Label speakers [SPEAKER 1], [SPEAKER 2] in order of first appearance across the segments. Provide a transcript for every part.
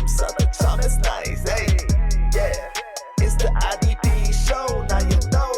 [SPEAKER 1] some summertime, that's nice. Hey, yeah, it's the IDP show, now you know.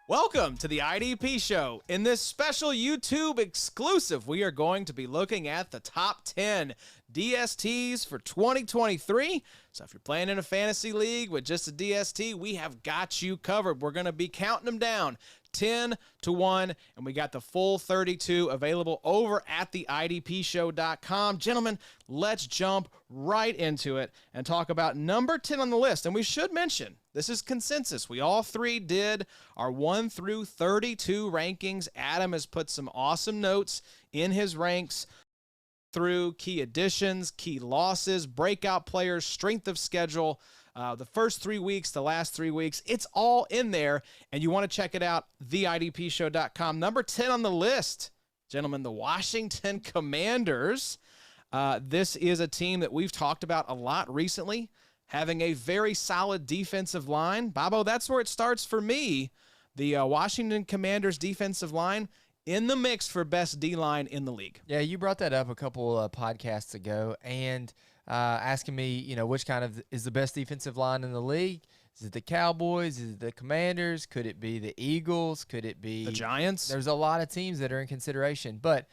[SPEAKER 2] Welcome to the IDP show. In this special YouTube exclusive, we are going to be looking at the top 10 DSTs for 2023. So if you're playing in a fantasy league with just a DST, we have got you covered. We're going to be counting them down 10 to 1, and we got the full 32 available over at the IDPshow.com. Gentlemen, let's jump right into it and talk about number 10 on the list. And we should mention, this is consensus. We all three did our 1 through 32 rankings. Adam has put some awesome notes in his ranks through key additions, key losses, breakout players, strength of schedule, the first 3 weeks, the last 3 weeks. It's all in there, and you want to check it out, theidpshow.com. Number 10 on the list, gentlemen, the Washington Commanders. This is a team that we've talked about a lot recently, having a very solid defensive line. Bobo, that's where it starts for me. The Washington Commanders defensive line in the mix for best D-line in the league.
[SPEAKER 3] Yeah, you brought that up a couple podcasts ago, and asking me, which kind of is the best defensive line in the league. Is it the Cowboys? Is it the Commanders? Could it be the Eagles? Could it be
[SPEAKER 2] the Giants?
[SPEAKER 3] There's a lot of teams that are in consideration, but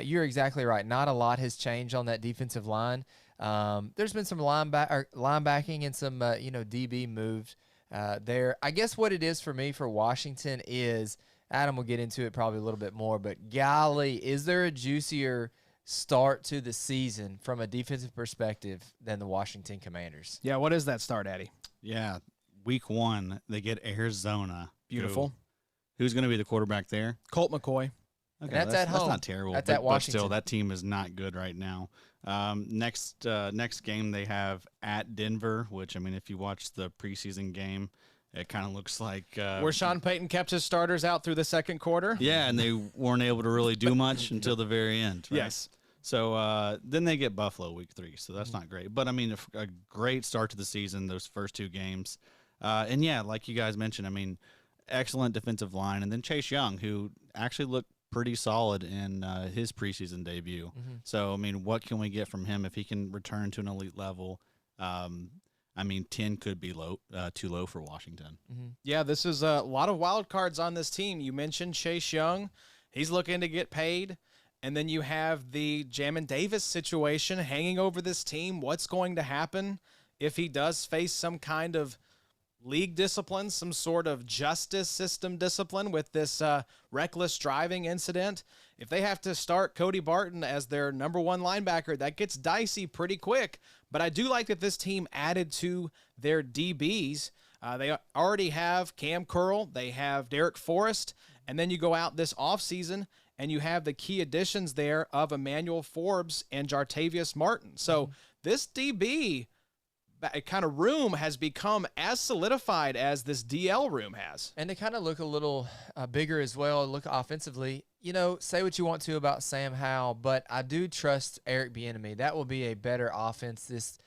[SPEAKER 3] you're exactly right. Not a lot has changed on that defensive line. There's been some linebacking and some DB moves there. I guess what it is for me for Washington is, Adam will get into it probably a little bit more, but golly, is there a juicier start to the season from a defensive perspective than the Washington Commanders?
[SPEAKER 2] Yeah, what is that start, Addy?
[SPEAKER 4] Yeah, week 1, they get Arizona.
[SPEAKER 2] Beautiful.
[SPEAKER 4] Who's going to be the quarterback there?
[SPEAKER 2] Colt McCoy.
[SPEAKER 3] Okay, that's at home.
[SPEAKER 4] That's not terrible.
[SPEAKER 3] That's at Washington.
[SPEAKER 4] But still, that team is not good right now. Next game they have at Denver, which, I mean, if you watch the preseason game, it kind of looks like
[SPEAKER 2] where Sean Payton kept his starters out through the second quarter.
[SPEAKER 4] Yeah, and they weren't able to really do much until the very end. Right?
[SPEAKER 2] Yes.
[SPEAKER 4] So then they get Buffalo week 3, so that's not great. But, I mean, a great start to the season, those first 2 games. And, yeah, like you guys mentioned, I mean, excellent defensive line. And then Chase Young, who actually looked pretty solid in his preseason debut.
[SPEAKER 3] Mm-hmm.
[SPEAKER 4] So, I mean, what can we get from him if he can return to an elite level? I mean, 10 could be too low for Washington.
[SPEAKER 3] Mm-hmm.
[SPEAKER 2] Yeah, this is a lot of wild cards on this team. You mentioned Chase Young. He's looking to get paid. And then you have the Jamin Davis situation hanging over this team. What's going to happen if he does face some kind of league discipline, some sort of justice system discipline with this reckless driving incident? If they have to start Cody Barton as their number 1 linebacker, that gets dicey pretty quick. But I do like that this team added to their DBs. They already have Cam Curl. They have Derek Forrest. And then you go out this offseason, and you have the key additions there of Emmanuel Forbes and Jartavius Martin. So this DB kind of room has become as solidified as this DL room has.
[SPEAKER 3] And they kind of look a little bigger as well, look offensively. Say what you want to about Sam Howell, but I do trust Eric Bieniemy. That will be a better offense this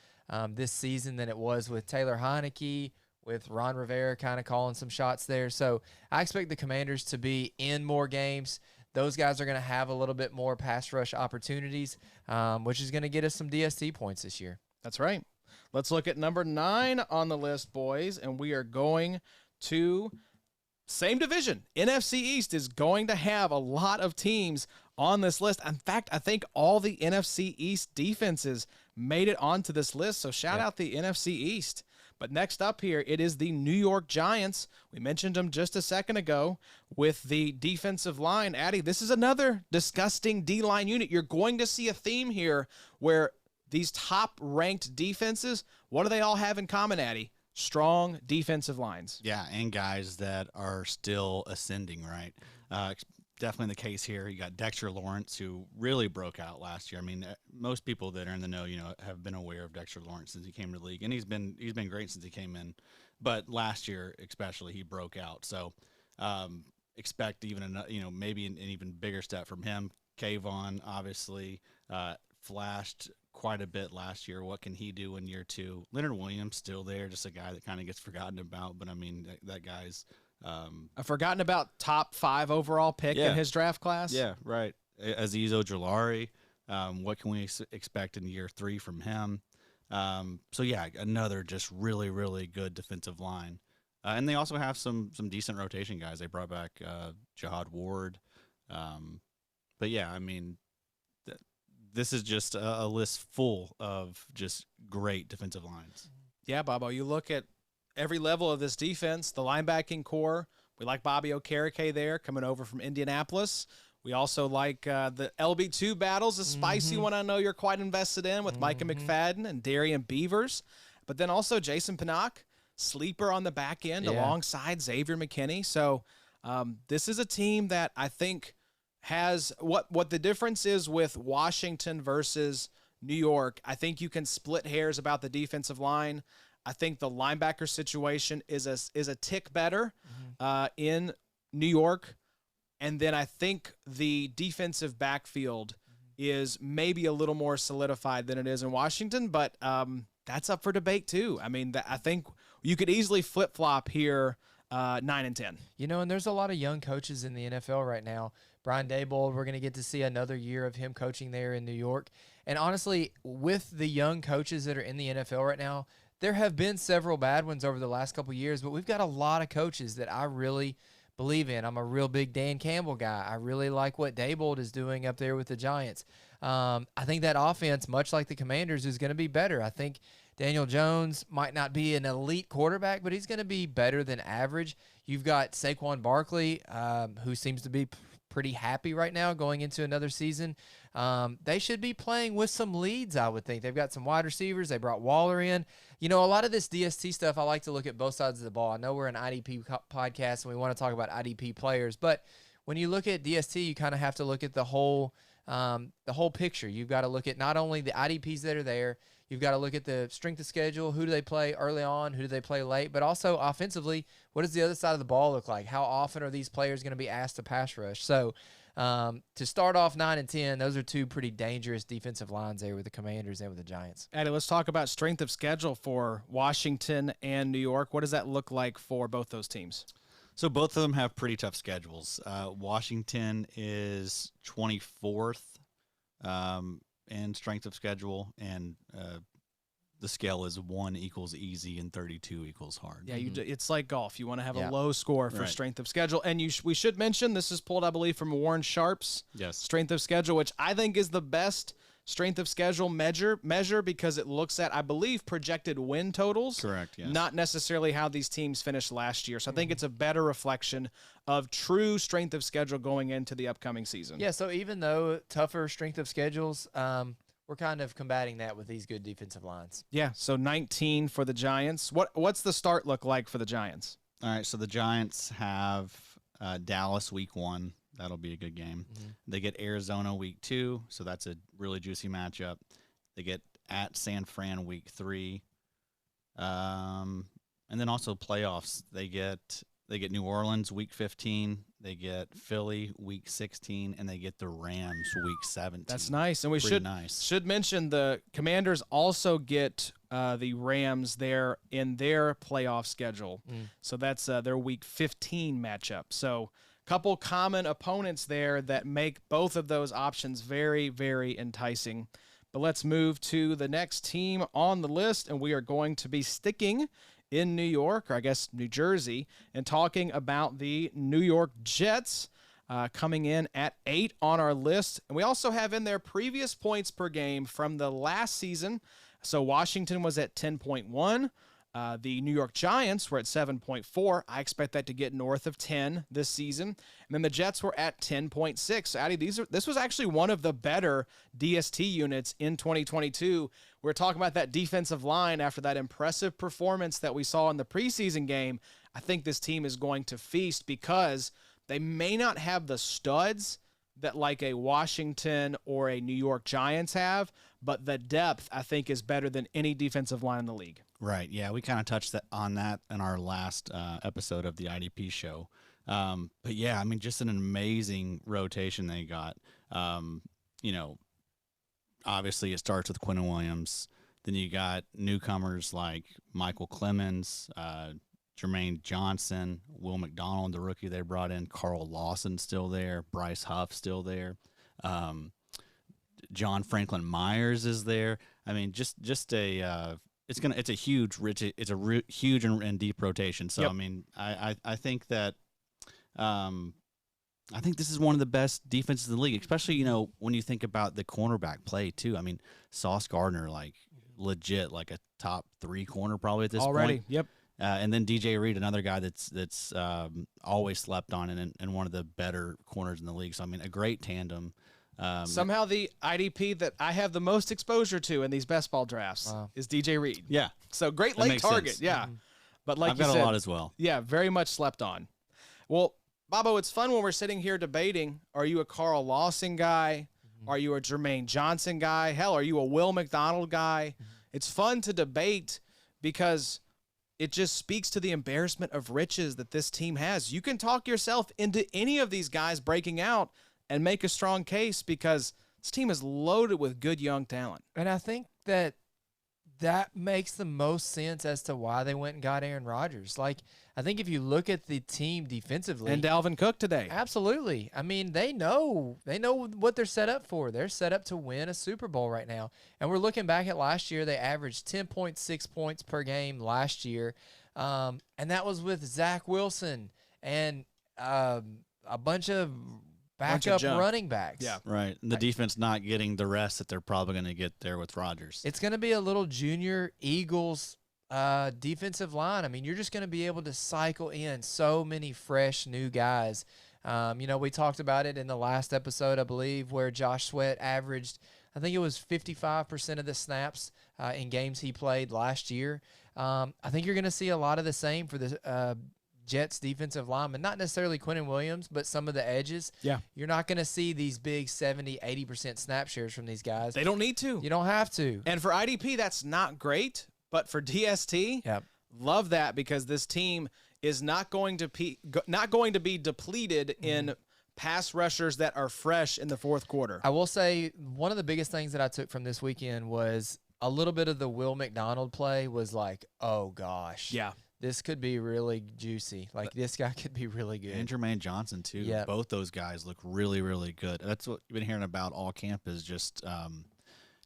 [SPEAKER 3] season than it was with Taylor Heineke, with Ron Rivera kind of calling some shots there. So I expect the Commanders to be in more games. Those guys are going to have a little bit more pass rush opportunities, which is going to get us some DST points this year.
[SPEAKER 2] That's right. Let's look at number 9 on the list, boys, and we are going to same division. NFC East is going to have a lot of teams on this list. In fact, I think all the NFC East defenses made it onto this list, so shout out the NFC East. But next up here, it is the New York Giants. We mentioned them just a second ago with the defensive line. Addy, this is another disgusting D-line unit. You're going to see a theme here where these top-ranked defenses, what do they all have in common, Addy? Strong defensive lines.
[SPEAKER 4] Yeah, and guys that are still ascending, right? Definitely the case here. You got Dexter Lawrence, who really broke out last year. I mean, most people that are in the know, have been aware of Dexter Lawrence since he came to the league, and he's been great since he came in. But last year, especially, he broke out. So expect even maybe an even bigger step from him. Kayvon obviously flashed quite a bit last year. What can he do in year 2? Leonard Williams still there, just a guy that kind of gets forgotten about. But I mean, that guy's.
[SPEAKER 2] I've forgotten about top 5 overall pick in his draft class.
[SPEAKER 4] Yeah, right. Azeez Ojulari. What can we expect in year 3 from him? So yeah, another just really, really good defensive line. And they also have some decent rotation guys. They brought back Jihad Ward. But yeah, I mean, this is just a list full of just great defensive lines.
[SPEAKER 2] Yeah, Bobo, you look at every level of this defense, the linebacking core. We like Bobby Okereke there coming over from Indianapolis. We also like the LB2 battles, a spicy one I know you're quite invested in with Micah McFadden and Darian Beavers. But then also Jason Pinnock, sleeper on the back end alongside Xavier McKinney. So this is a team that I think has what the difference is with Washington versus New York. I think you can split hairs about the defensive line. I think the linebacker situation is a tick better in New York. And then I think the defensive backfield is maybe a little more solidified than it is in Washington, but that's up for debate too. I mean, I think you could easily flip-flop here 9 and 10.
[SPEAKER 3] You know, and there's a lot of young coaches in the NFL right now. Brian Daboll, we're going to get to see another year of him coaching there in New York. And honestly, with the young coaches that are in the NFL right now, there have been several bad ones over the last couple of years, but we've got a lot of coaches that I really believe in. I'm a real big Dan Campbell guy. I really like what Daboll is doing up there with the Giants. I think that offense, much like the Commanders, is going to be better. I think Daniel Jones might not be an elite quarterback, but he's going to be better than average. You've got Saquon Barkley, who seems to be pretty happy right now going into another season. They should be playing with some leads, I would think. They've got some wide receivers. They brought Waller in. You know, a lot of this DST stuff, I like to look at both sides of the ball. I know we're an IDP podcast and we want to talk about IDP players, but when you look at DST, you kind of have to look at the whole picture. You've got to look at not only the IDPs that are there, you've got to look at the strength of schedule, who do they play early on, who do they play late, but also offensively, what does the other side of the ball look like? How often are these players going to be asked to pass rush? So to start off 9 and 10, those are two pretty dangerous defensive lines there with the Commanders and with the Giants.
[SPEAKER 2] Eddie, let's talk about strength of schedule for Washington and New York. What does that look like for both those teams?
[SPEAKER 4] So both of them have pretty tough schedules. Washington is 24th in strength of schedule, and the scale is 1 equals easy and 32 equals hard.
[SPEAKER 2] Yeah, it's like golf. You want to have a
[SPEAKER 3] Yeah.
[SPEAKER 2] low score for
[SPEAKER 4] Right.
[SPEAKER 2] strength of schedule. And we should mention, this is pulled, I believe, from Warren Sharp's strength of schedule, which I think is the best strength of schedule measure because it looks at, I believe, projected win totals.
[SPEAKER 4] Correct, yes.
[SPEAKER 2] Not necessarily how these teams finished last year. So I think it's a better reflection of true strength of schedule going into the upcoming season.
[SPEAKER 3] Yeah, so even though tougher strength of schedules, we're kind of combating that with these good defensive lines.
[SPEAKER 2] Yeah, so 19 for the Giants. What's the start look like for the Giants?
[SPEAKER 4] All right, so the Giants have Dallas week 1. That'll be a good game. They get Arizona week 2, so that's a really juicy matchup. They get at San Fran week 3. And then also playoffs. They get New Orleans week 15. They get Philly week 16, and they get the Rams week 17.
[SPEAKER 2] That's nice. And we
[SPEAKER 4] Pretty
[SPEAKER 2] should mention the Commanders also get the Rams there in their playoff schedule. So that's their week 15 matchup. So couple common opponents there that make both of those options very, very enticing. But let's move to the next team on the list, and we are going to be sticking in New York, or I guess New Jersey, and talking about the New York Jets coming in at 8 on our list. And we also have in there previous points per game from the last season. So Washington was at 10.1. The New York Giants were at 7.4. I expect that to get north of 10 this season. And then the Jets were at 10.6. So, Addy, this was actually one of the better DST units in 2022. We're talking about that defensive line after that impressive performance that we saw in the preseason game. I think this team is going to feast because they may not have the studs that like a Washington or a New York Giants have, but the depth, I think, is better than any defensive line in the league.
[SPEAKER 4] Right. Yeah, we kind of touched on that in our last episode of the IDP show. But yeah, I mean, just an amazing rotation they got. You know, obviously it starts with Quentin Williams. Then you got newcomers like Michael Clemens, Jermaine Johnson, Will McDonald, the rookie they brought in, Carl Lawson still there, Bryce Huff still there. John Franklin Myers is there. I mean, just a it's a huge huge and deep rotation. So
[SPEAKER 2] Yep.
[SPEAKER 4] I mean, I think that I think this is one of the best defenses in the league, especially when you think about the cornerback play too. I mean, Sauce Gardner, like legit, like a top 3 corner probably at this
[SPEAKER 2] Already.
[SPEAKER 4] point.
[SPEAKER 2] Yep.
[SPEAKER 4] And then DJ Reed, another guy that's always slept on and one of the better corners in the league. So I mean, a great tandem.
[SPEAKER 2] Somehow the IDP that I have the most exposure to in these best ball drafts
[SPEAKER 3] Wow.
[SPEAKER 2] is DJ Reed.
[SPEAKER 4] Yeah,
[SPEAKER 2] So great
[SPEAKER 4] That
[SPEAKER 2] late
[SPEAKER 4] makes
[SPEAKER 2] target.
[SPEAKER 4] sense.
[SPEAKER 2] Yeah. But like
[SPEAKER 4] I've
[SPEAKER 2] you
[SPEAKER 4] got
[SPEAKER 2] said,
[SPEAKER 4] a lot as well.
[SPEAKER 2] yeah, very much slept on. Well, Bobo, it's fun when we're sitting here debating. Are you a Carl Lawson guy? Are you a Jermaine Johnson guy? Hell, are you a Will McDonald guy? It's fun to debate because it just speaks to the embarrassment of riches that this team has. You can talk yourself into any of these guys breaking out and make a strong case because this team is loaded with good young talent.
[SPEAKER 3] And I think that makes the most sense as to why they went and got Aaron Rodgers. Like, I think if you look at the team defensively,
[SPEAKER 2] And Dalvin Cook today.
[SPEAKER 3] absolutely. I mean, they know what they're set up for. They're set up to win a Super Bowl right now. And we're looking back at last year. They averaged 10.6 points per game last year. And that was with Zach Wilson and a bunch of backup
[SPEAKER 2] junk.
[SPEAKER 3] running backs.
[SPEAKER 2] Yeah.
[SPEAKER 4] Right. And the defense not getting the rest that they're probably going to get there with Rodgers.
[SPEAKER 3] It's going to be a little junior Eagles defensive line. I mean, you're just going to be able to cycle in so many fresh new guys. We talked about it in the last episode, I believe, where Josh Sweat averaged, I think it was 55% of the snaps in games he played last year. I think you're going to see a lot of the same for the Jets defensive linemen, not necessarily Quinnen Williams, but some of the edges.
[SPEAKER 2] Yeah.
[SPEAKER 3] You're not going to see these big 70, 80% snap shares from these guys.
[SPEAKER 2] They don't need to.
[SPEAKER 3] You don't have to.
[SPEAKER 2] And for IDP, that's not great. But for DST,
[SPEAKER 3] Yep.
[SPEAKER 2] love that because this team is not going to be depleted in pass rushers that are fresh in the fourth quarter.
[SPEAKER 3] I will say one of the biggest things that I took from this weekend was a little bit of the Will McDonald play was like, oh, gosh.
[SPEAKER 2] Yeah.
[SPEAKER 3] This could be really juicy. Like, this guy could be really good.
[SPEAKER 4] And Jermaine Johnson, too.
[SPEAKER 3] Yep.
[SPEAKER 4] Both those guys look really, really good. That's what you've been hearing about all camp is just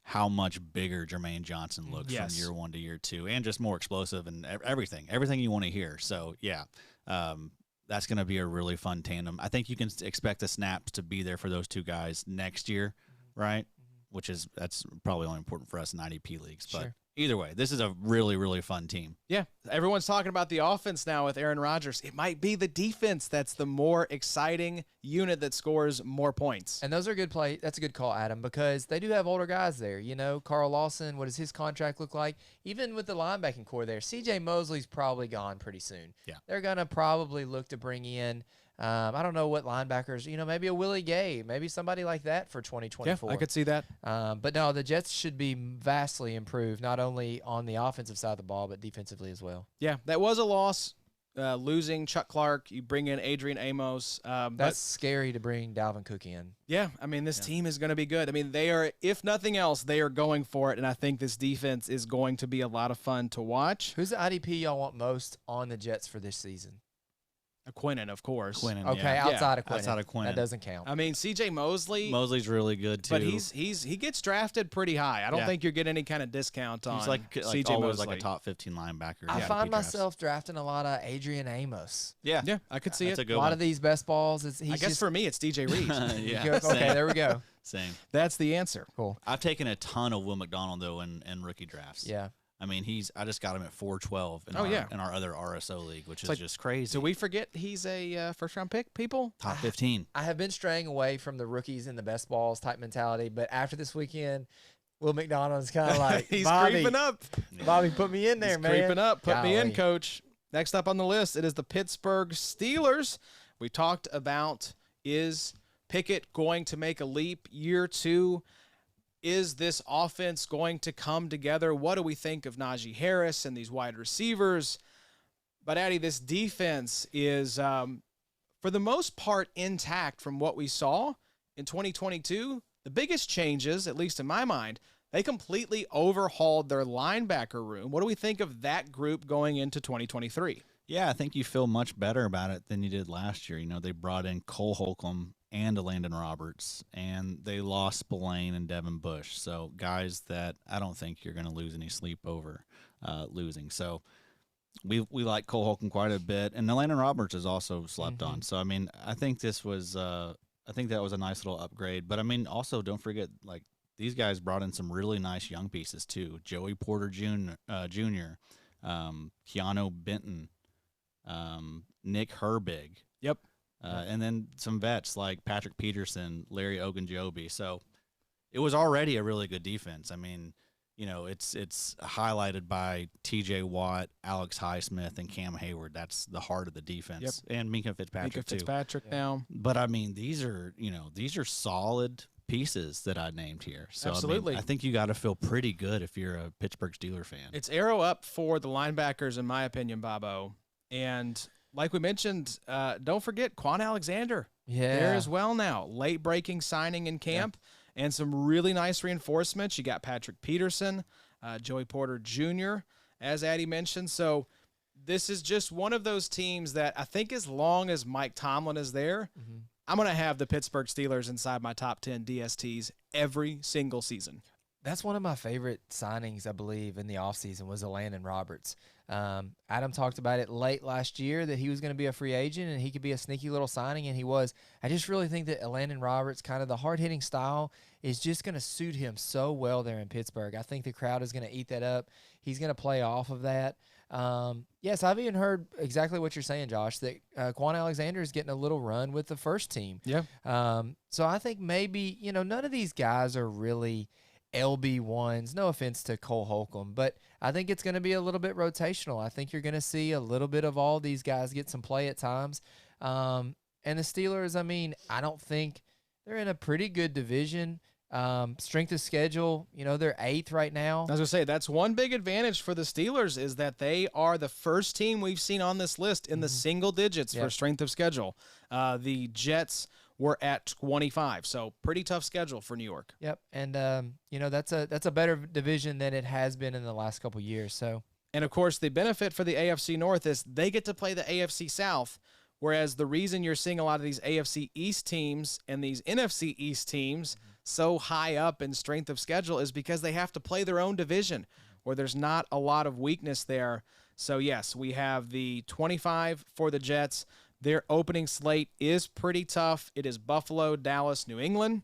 [SPEAKER 4] how much bigger Jermaine Johnson looks
[SPEAKER 2] Yes.
[SPEAKER 4] from year 1 to year 2 and just more explosive and everything you want to hear. So, yeah, that's going to be a really fun tandem. I think you can expect the snaps to be there for those two guys next year, right? That's probably only important for us in IDP leagues. But
[SPEAKER 3] Sure.
[SPEAKER 4] either way, this is a really, really fun team.
[SPEAKER 2] Yeah. Everyone's talking about the offense now with Aaron Rodgers. It might be the defense that's the more exciting unit that scores more points.
[SPEAKER 3] And those are good play. That's a good call, Adam, because they do have older guys there. Carl Lawson, what does his contract look like? Even with the linebacking core there, CJ Mosley's probably gone pretty soon.
[SPEAKER 4] Yeah.
[SPEAKER 3] They're going to probably look to bring in, I don't know what linebackers, maybe a Willie Gay, maybe somebody like that for 2024.
[SPEAKER 2] Yeah, I could see that.
[SPEAKER 3] But no, the Jets should be vastly improved, not only on the offensive side of the ball, but defensively as well.
[SPEAKER 2] Yeah, that was a loss. Losing Chuck Clark, you bring in Adrian Amos.
[SPEAKER 3] That's scary to bring Dalvin Cook in.
[SPEAKER 2] Yeah, I mean, this team is going to be good. I mean, they are, if nothing else, they are going for it, and I think this defense is going to be a lot of fun to watch.
[SPEAKER 3] Who's the IDP y'all want most on the Jets for this season?
[SPEAKER 2] Quinnen, of course.
[SPEAKER 4] Quinnen,
[SPEAKER 3] Okay,
[SPEAKER 4] yeah.
[SPEAKER 3] outside of Quinnen.
[SPEAKER 4] Outside of Quinnen.
[SPEAKER 3] That doesn't count.
[SPEAKER 2] I mean, CJ Mosley,
[SPEAKER 4] Mosley's really good, too.
[SPEAKER 2] but he gets drafted pretty high. I don't
[SPEAKER 4] Yeah.
[SPEAKER 2] think you're getting any kind of discount on
[SPEAKER 4] He's like
[SPEAKER 2] CJ
[SPEAKER 4] always
[SPEAKER 2] Mosley.
[SPEAKER 4] like a top 15 linebacker.
[SPEAKER 3] I
[SPEAKER 4] in
[SPEAKER 3] find
[SPEAKER 4] IDP drafts.
[SPEAKER 3] myself drafting a lot of Adrian Amos.
[SPEAKER 4] Yeah.
[SPEAKER 2] Yeah, I could see
[SPEAKER 4] That's
[SPEAKER 2] it.
[SPEAKER 4] a good
[SPEAKER 3] A lot
[SPEAKER 4] one.
[SPEAKER 3] of these best balls. He's
[SPEAKER 2] I guess
[SPEAKER 3] just,
[SPEAKER 2] for me, it's DJ Reed.
[SPEAKER 4] Yeah.
[SPEAKER 3] okay,
[SPEAKER 4] Same.
[SPEAKER 3] there we go.
[SPEAKER 4] Same.
[SPEAKER 2] That's the answer.
[SPEAKER 3] Cool.
[SPEAKER 4] I've taken a ton of Will McDonald though in rookie drafts.
[SPEAKER 3] Yeah.
[SPEAKER 4] I mean, I just got him at 412 in,
[SPEAKER 2] Oh, yeah.
[SPEAKER 4] in our other RSO league, which is
[SPEAKER 2] like-
[SPEAKER 4] just crazy.
[SPEAKER 2] Do we forget he's a first-round pick, people?
[SPEAKER 4] top 15.
[SPEAKER 3] I have been straying away from the rookies and the best balls type mentality, but after this weekend, Will McDonald's kind of like,
[SPEAKER 2] He's
[SPEAKER 3] Bobby,
[SPEAKER 2] creeping up.
[SPEAKER 3] Bobby, put me in there,
[SPEAKER 2] He's
[SPEAKER 3] man.
[SPEAKER 2] creeping up. Put me in,
[SPEAKER 3] Golly.
[SPEAKER 2] coach. Next up on the list, it is the Pittsburgh Steelers. We talked about, is Pickett going to make a leap year 2? Is this offense going to come together? What do we think of Najee Harris and these wide receivers? But, Addy, this defense is, for the most part, intact from what we saw in 2022. The biggest changes, at least in my mind, they completely overhauled their linebacker room. What do we think of that group going into 2023?
[SPEAKER 4] Yeah, I think you feel much better about it than you did last year. They brought in Cole Holcomb and a Landon Roberts, and they lost Spillane and Devin Bush. So guys that I don't think you're going to lose any sleep over losing. So we like Cole Holcomb quite a bit, and Landon Roberts is also slept on. So I mean, I think this was I think that was a nice little upgrade. But I mean, also don't forget, like, these guys brought in some really nice young pieces too. Joey Porter Jr., Keanu Benton, Nick Herbig.
[SPEAKER 2] Yep.
[SPEAKER 4] And then some vets like Patrick Peterson, Larry Ogunjobi. So it was already a really good defense. I mean, you know, it's highlighted by T.J. Watt, Alex Highsmith, and Cam Hayward. That's the heart of the defense.
[SPEAKER 2] Yep.
[SPEAKER 4] And Minka Fitzpatrick too.
[SPEAKER 2] Now.
[SPEAKER 4] But I mean, these are solid pieces that I named here. So
[SPEAKER 2] Absolutely.
[SPEAKER 4] I think you got to feel pretty good if you're a Pittsburgh Steelers fan.
[SPEAKER 2] It's arrow up for the linebackers, in my opinion, Bobo. And like we mentioned, don't forget Quan Alexander. There as well now. Late breaking signing in camp and some really nice reinforcements. You got Patrick Peterson, Joey Porter Jr., as Addie mentioned. So this is just one of those teams that I think as long as Mike Tomlin is there, I'm going to have the Pittsburgh Steelers inside my top 10 DSTs every single season.
[SPEAKER 3] That's one of my favorite signings, I believe, in the offseason was Landon Roberts. Adam talked about it late last year that he was going to be a free agent and he could be a sneaky little signing, and he was. I just really think that Landon Roberts, kind of the hard-hitting style, is just going to suit him so well there in Pittsburgh. I think the crowd is going to eat that up. He's going to play off of that. Yes, I've even heard exactly what you're saying, Josh, that Quan Alexander is getting a little run with the first team.
[SPEAKER 2] Yeah.
[SPEAKER 3] So I think maybe, none of these guys are really LB1s. No offense to Cole Holcomb, but I think it's going to be a little bit rotational. I think you're going to see a little bit of all these guys get some play at times. And the Steelers, I mean, I don't think they're in a pretty good division. Strength of schedule, they're 8th right now.
[SPEAKER 2] I was going to say, that's one big advantage for the Steelers is that they are the first team we've seen on this list in the single digits for strength of schedule. The Jets were at 25, so pretty tough schedule for New York.
[SPEAKER 3] Yep, and that's a better division than it has been in the last couple years. So,
[SPEAKER 2] and of course, the benefit for the AFC North is they get to play the AFC South, whereas the reason you're seeing a lot of these AFC East teams and these NFC East teams so high up in strength of schedule is because they have to play their own division, where there's not a lot of weakness there. So yes, we have the 25 for the Jets. Their opening slate is pretty tough. It is Buffalo, Dallas, New England.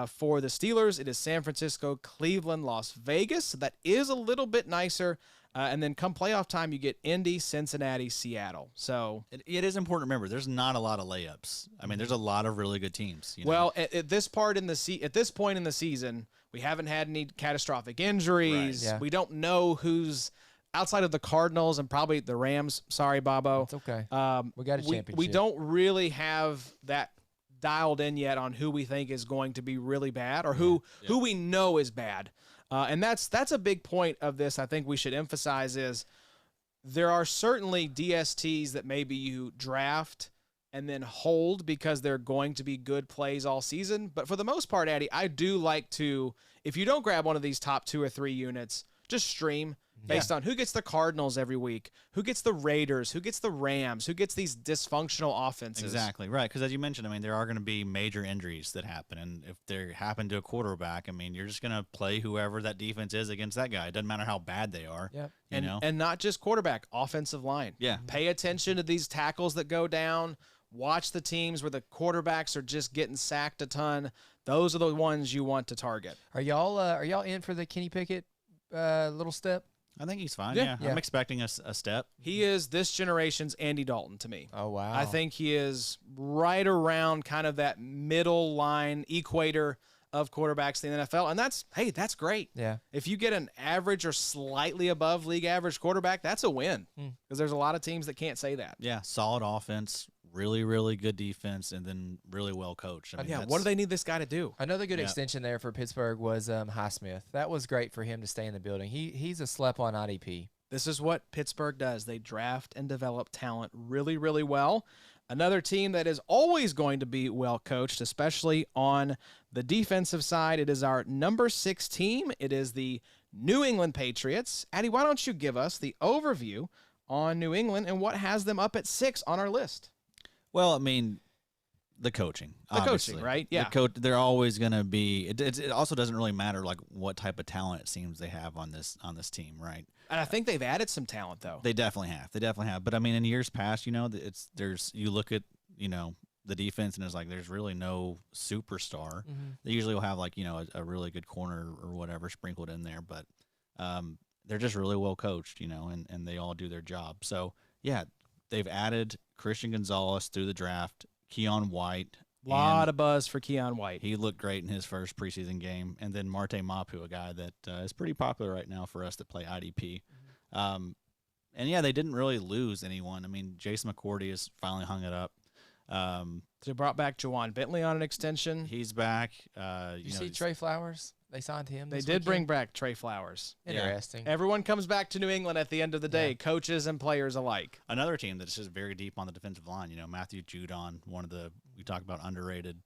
[SPEAKER 2] For the Steelers, it is San Francisco, Cleveland, Las Vegas. So that is a little bit nicer. And then come playoff time, you get Indy, Cincinnati, Seattle. So
[SPEAKER 4] it is important to remember there's not a lot of layups. I mean, there's a lot of really good teams.
[SPEAKER 2] Well, at this point in the season, we haven't had any catastrophic injuries.
[SPEAKER 3] Right. Yeah.
[SPEAKER 2] We don't know who's outside of the Cardinals and probably the Rams. Sorry, Bobo.
[SPEAKER 3] It's okay. We got a championship.
[SPEAKER 2] We don't really have that dialed in yet on who we think is going to be really bad or who we know is bad. And that's a big point of this. I think we should emphasize is there are certainly DSTs that maybe you draft and then hold because they're going to be good plays all season. But for the most part, Addie, I do like to, if you don't grab one of these top 2 or 3 units, just stream based on who gets the Cardinals every week, who gets the Raiders, who gets the Rams, who gets these dysfunctional offenses.
[SPEAKER 4] Exactly, right. Because as you mentioned, I mean, there are going to be major injuries that happen. And if they happen to a quarterback, I mean, you're just going to play whoever that defense is against that guy. It doesn't matter how bad they are.
[SPEAKER 3] Yep.
[SPEAKER 2] And not just quarterback, offensive line.
[SPEAKER 4] Yeah.
[SPEAKER 2] Pay attention to these tackles that go down. Watch the teams where the quarterbacks are just getting sacked a ton. Those are the ones you want to target.
[SPEAKER 3] Are y'all in for the Kenny Pickett little step?
[SPEAKER 4] I think he's fine.
[SPEAKER 2] Yeah.
[SPEAKER 4] I'm expecting a step.
[SPEAKER 2] He is this generation's Andy Dalton to me.
[SPEAKER 3] Oh, wow.
[SPEAKER 2] I think he is right around kind of that middle line equator of quarterbacks in the NFL. And that's great.
[SPEAKER 3] Yeah.
[SPEAKER 2] If you get an average or slightly above league average quarterback, that's a win. Because there's a lot of teams that can't say that.
[SPEAKER 4] Yeah, solid offense, really, really good defense, and then really well coached. I mean,
[SPEAKER 2] what do they need this guy to do?
[SPEAKER 3] Another good extension there for Pittsburgh was Highsmith. That was great for him to stay in the building. He's a slept-on IDP.
[SPEAKER 2] This is what Pittsburgh does. They draft and develop talent really, really well. Another team that is always going to be well coached, especially on the defensive side. It is our number 6 team. It is the New England Patriots. Addie, why don't you give us the overview on New England and what has them up at 6 on our list?
[SPEAKER 4] Well, I mean, The coaching,
[SPEAKER 2] The
[SPEAKER 4] obviously.
[SPEAKER 2] coaching, right? Yeah.
[SPEAKER 4] They're always going to be. It also doesn't really matter like what type of talent it seems they have on this team, right?
[SPEAKER 2] And I think they've added some talent though.
[SPEAKER 4] They definitely have. They definitely have. But I mean, in years past, you look at the defense and it's like there's really no superstar.
[SPEAKER 3] Mm-hmm.
[SPEAKER 4] They usually will have like a really good corner or whatever sprinkled in there, but they're just really well coached, and they all do their job. So yeah, they've added Christian Gonzalez through the draft, Keon White.
[SPEAKER 2] A lot of buzz for Keon White.
[SPEAKER 4] He looked great in his first preseason game, and then Marte Mapu, a guy that is pretty popular right now for us that play IDP.
[SPEAKER 3] Mm-hmm.
[SPEAKER 4] And yeah, they didn't really lose anyone. I mean, Jason McCourty has finally hung it up.
[SPEAKER 2] They brought back Jawan Bentley on an extension.
[SPEAKER 4] He's back.
[SPEAKER 3] Did you see Trey Flowers? They signed him.
[SPEAKER 2] They did bring back Trey Flowers.
[SPEAKER 3] Interesting.
[SPEAKER 2] Yeah. Everyone comes back to New England at the end of the day, coaches and players alike.
[SPEAKER 4] Another team that's just very deep on the defensive line. Matthew Judon, one of the we talk about underrated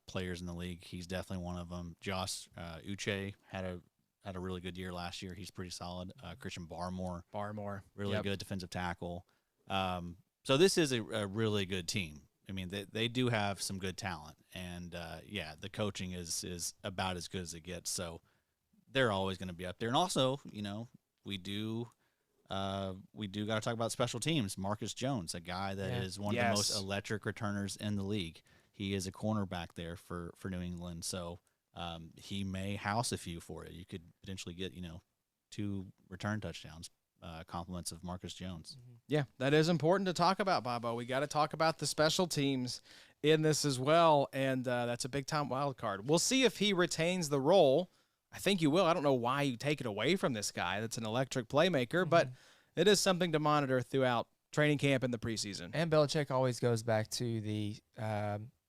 [SPEAKER 4] players in the league. He's definitely one of them. Josh Uche had a really good year last year. He's pretty solid. Christian Barmore, really good defensive tackle. So this is a really good team. I mean, they do have some good talent, and the coaching is about as good as it gets. So they're always going to be up there. And also, we do got to talk about special teams. Marcus Jones, a guy that is one of the most electric returners in the league. He is a cornerback there for New England, so he may house a few for you. You could potentially get 2 return touchdowns. Compliments of Marcus Jones.
[SPEAKER 2] Yeah, that is important to talk about, Bobo. We got to talk about the special teams in this as well, and that's a big-time wild card. We'll see if he retains the role. I think you will. I don't know why you take it away from this guy that's an electric playmaker, but it is something to monitor throughout training camp and the preseason.
[SPEAKER 3] And Belichick always goes back to the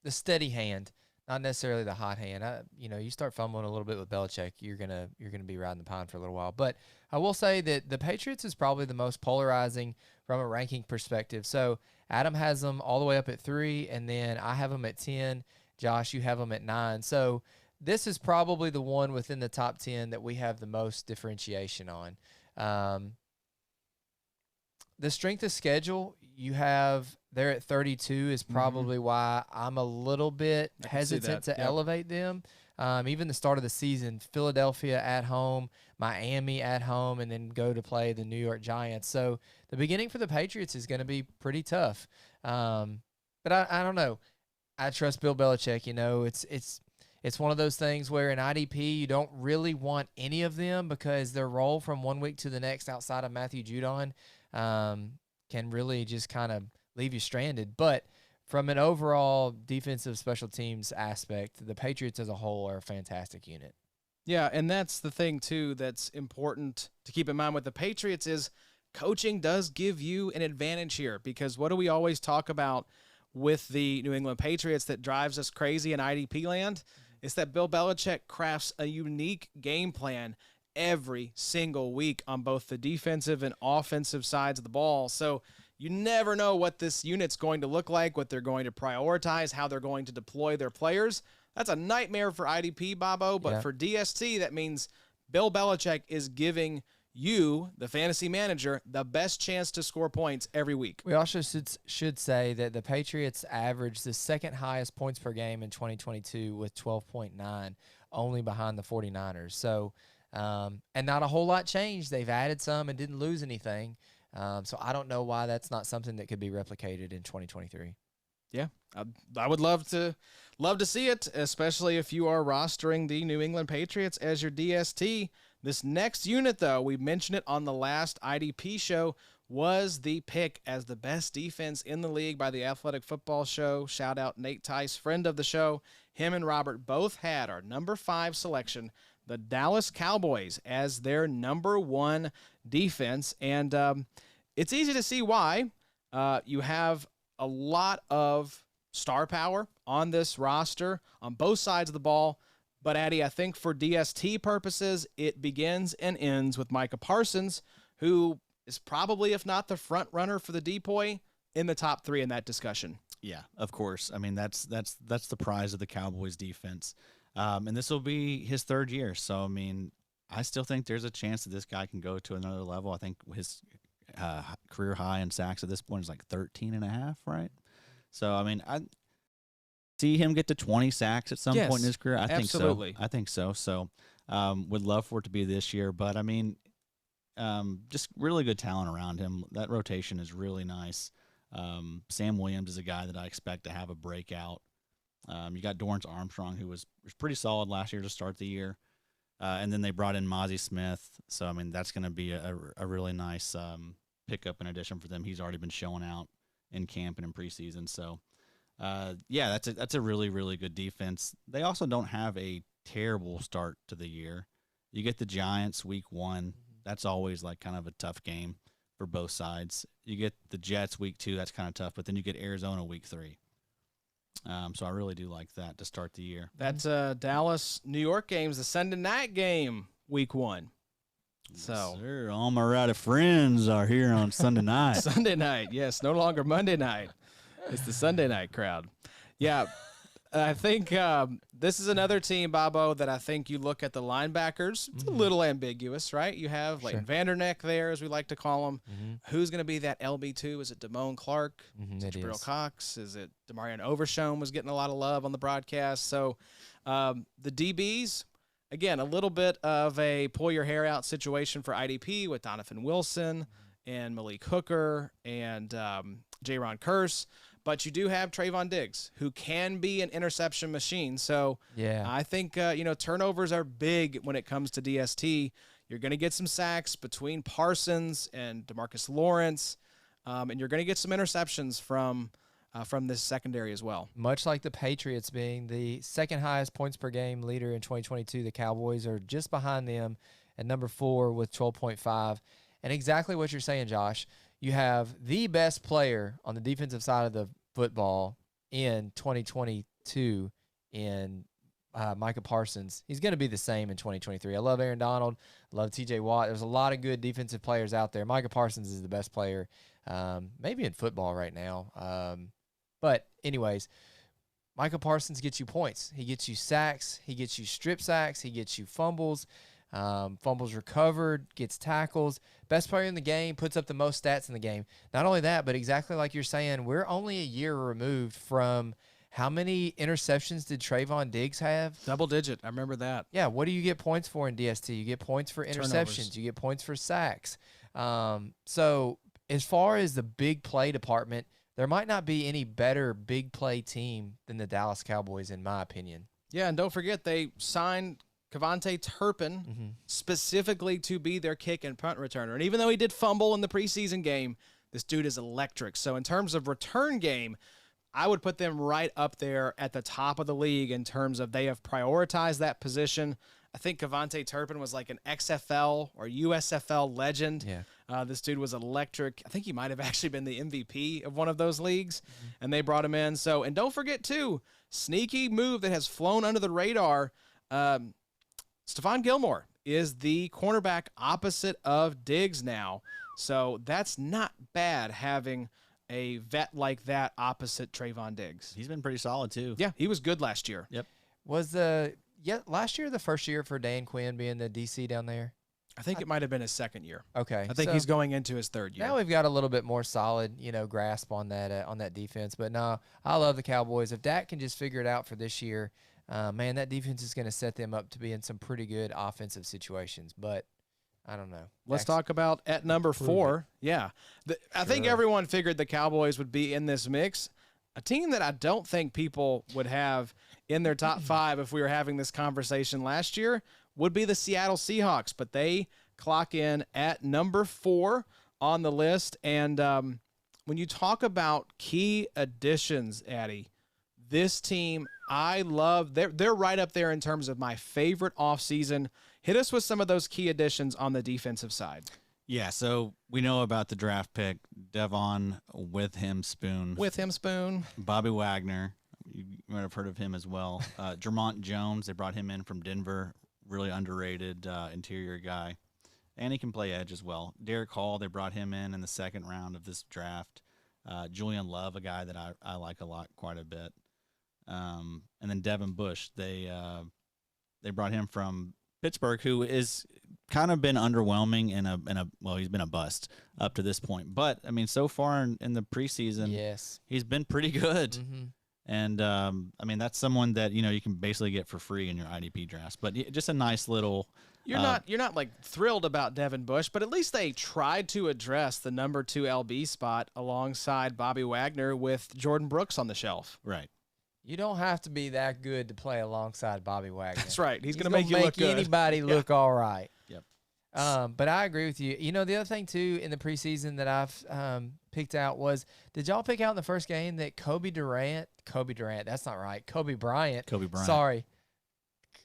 [SPEAKER 3] steady hand, not necessarily the hot hand. You start fumbling a little bit with Belichick, you're gonna be riding the pine for a little while. But I will say that the Patriots is probably the most polarizing from a ranking perspective. So Adam has them all the way up at 3, and then I have them at 10. Josh, you have them at 9. So this is probably the one within the top 10 that we have the most differentiation on. The strength of schedule you have there at 32 is probably why I'm a little bit hesitant to elevate them. Even the start of the season, Philadelphia at home, Miami at home, and then go to play the New York Giants. So the beginning for the Patriots is going to be pretty tough. But I don't know. I trust Bill Belichick. It's one of those things where in IDP you don't really want any of them because their role from one week to the next outside of Matthew Judon can really just kind of leave you stranded. But from an overall defensive special teams aspect, the Patriots as a whole are a fantastic unit.
[SPEAKER 2] Yeah, and that's the thing, too, that's important to keep in mind with the Patriots is coaching does give you an advantage here because what do we always talk about with the New England Patriots that drives us crazy in IDP land? It's that Bill Belichick crafts a unique game plan every single week on both the defensive and offensive sides of the ball. So you never know what this unit's going to look like, what they're going to prioritize, how they're going to deploy their players. That's a nightmare for IDP, Bobo, but for DST, that means Bill Belichick is giving you, the fantasy manager, the best chance to score points every week.
[SPEAKER 3] We also should say that the Patriots averaged the second highest points per game in 2022 with 12.9, only behind the 49ers. So, and not a whole lot changed. They've added some and didn't lose anything. So I don't know why that's not something that could be replicated in 2023.
[SPEAKER 2] Yeah, I would love to see it, especially if you are rostering the New England Patriots as your DST. This next unit, though, we mentioned it on the last IDP show, was the pick as the best defense in the league by the Athletic Football Show. Shout out Nate Tice, friend of the show. Him and Robert both had our number 5 selection, the Dallas Cowboys, as their number 1 defense. And it's easy to see why. You have a lot of star power on this roster on both sides of the ball. But, Addy, I think for DST purposes, it begins and ends with Micah Parsons, who is probably, if not the front runner for the DPOY, in the top 3 in that discussion.
[SPEAKER 4] Yeah, of course. I mean, that's the prize of the Cowboys defense. And this will be his 3rd year. So, I mean, I still think there's a chance that this guy can go to another level. I think his career high in sacks at this point is like 13.5, right? So, I mean, see him get to 20 sacks at some
[SPEAKER 2] Yes,
[SPEAKER 4] point in his career? I
[SPEAKER 2] absolutely.
[SPEAKER 4] think so. I think so. So, would love for it to be this year. But I mean, just really good talent around him. That rotation is really nice. Sam Williams is a guy that I expect to have a breakout. You got Dorrance Armstrong, who was pretty solid last year to start the year. And then they brought in Mozzie Smith. So, I mean, that's going to be a really nice pickup in addition for them. He's already been showing out in camp and in preseason. So, yeah, that's a really, really good defense. They also don't have a terrible start to the year. You get the Giants week 1. That's always like kind of a tough game for both sides. You get the Jets week 2. That's kind of tough. But then you get Arizona week 3. So I really do like that to start the year.
[SPEAKER 2] That's Dallas, New York game's the Sunday night game, week 1. So
[SPEAKER 4] Yes, sir. All my rowdy friends are here on Sunday night.
[SPEAKER 2] Sunday night, yes, no longer Monday night. It's the Sunday night crowd. Yeah, I think this is another team, Bobo, that I think you look at the linebackers. It's a little ambiguous, right? You have Leighton Vanderneck there, as we like to call him. Who's going to be that LB2? Is it Damone Clark? Is it Jabril Cox? Is it Demarion Overshown was getting a lot of love on the broadcast? So the DBs, again, a little bit of a pull your hair out situation for IDP with Donovan Wilson and Malik Hooker and Jaron Kearse. But you do have Trayvon Diggs, who can be an interception machine. So
[SPEAKER 3] Yeah.
[SPEAKER 2] I think, turnovers are big when it comes to DST. You're going to get some sacks between Parsons and DeMarcus Lawrence, and you're going to get some interceptions from this secondary as well.
[SPEAKER 3] Much like the Patriots being the second highest points per game leader in 2022, the Cowboys are just behind them at number 4 with 12.5. And exactly what you're saying, Josh. You have the best player on the defensive side of the football in 2022 in Micah Parsons. He's going to be the same in 2023. I love Aaron Donald. I love TJ Watt. There's a lot of good defensive players out there. Micah Parsons is the best player maybe in football right now. But anyways, Micah Parsons gets you points. He gets you sacks. He gets you strip sacks. He gets you fumbles. Fumbles recovered, gets tackles, best player in the game, puts up the most stats in the game. Not only that, but exactly like you're saying, we're only a year removed from how many interceptions did Trayvon Diggs have?
[SPEAKER 2] Double digit. I remember that.
[SPEAKER 3] Yeah, what do you get points for in DST? You get points for interceptions.
[SPEAKER 2] Turnovers.
[SPEAKER 3] You get points for sacks. So as far as the big play department, there might not be any better big play team than the Dallas Cowboys, in my opinion.
[SPEAKER 2] Yeah, and don't forget they signed Kevontae Turpin specifically to be their kick and punt returner. And even though he did fumble in the preseason game, this dude is electric. So in terms of return game, I would put them right up there at the top of the league in terms of they have prioritized that position. I think Kevontae Turpin was like an XFL or USFL legend.
[SPEAKER 3] Yeah.
[SPEAKER 2] This dude was electric. I think he might have actually been the MVP of one of those leagues, and they brought him in. So, and don't forget, too, sneaky move that has flown under the radar, Stephon Gilmore is the cornerback opposite of Diggs now. So that's not bad having a vet like that opposite Trayvon Diggs.
[SPEAKER 4] He's been pretty solid, too.
[SPEAKER 2] Yeah, he was good last year.
[SPEAKER 4] Yep.
[SPEAKER 3] Was last year the first year for Dan Quinn being the DC down there?
[SPEAKER 2] I think it might have been his second year.
[SPEAKER 3] Okay.
[SPEAKER 2] I think
[SPEAKER 3] so
[SPEAKER 2] he's going into his third year.
[SPEAKER 3] now we've got a little bit more solid, grasp on that defense. But no, I love the Cowboys. If Dak can just figure it out for this year, man, that defense is going to set them up to be in some pretty good offensive situations. But I don't know.
[SPEAKER 2] Let's talk about at number 4. Yeah. I think everyone figured the Cowboys would be in this mix. A team that I don't think people would have in their top 5 if we were having this conversation last year would be the Seattle Seahawks. But they clock in at number 4 on the list. And when you talk about key additions, Addy, this team, I love. They're right up there in terms of my favorite offseason. Hit us with some of those key additions on the defensive side.
[SPEAKER 4] Yeah, so we know about the draft pick, Devon with him Spoon. Bobby Wagner, you might have heard of him as well. Jermont Jones, they brought him in from Denver, really underrated interior guy. And he can play edge as well. Derek Hall, they brought him in the second round of this draft. Julian Love, a guy that I like a lot, quite a bit. And then Devin Bush, they brought him from Pittsburgh, who is kind of been underwhelming he's been a bust up to this point. But I mean, so far in the preseason,
[SPEAKER 3] Yes.
[SPEAKER 4] he's been pretty good. And I mean, that's someone that you can basically get for free in your IDP drafts. But just a nice little.
[SPEAKER 2] You're not like thrilled about Devin Bush, but at least they tried to address the number 2 LB spot alongside Bobby Wagner with Jordan Brooks on the shelf.
[SPEAKER 4] Right.
[SPEAKER 3] You don't have to be that good to play alongside Bobby Wagner.
[SPEAKER 2] That's right. He's going to make you look good.
[SPEAKER 3] Anybody look all right.
[SPEAKER 4] Yep.
[SPEAKER 3] But I agree with you. The other thing, too, in the preseason that I've picked out was, did y'all pick out in the first game that Kobe Bryant, that's not right, Kobe Bryant. Sorry.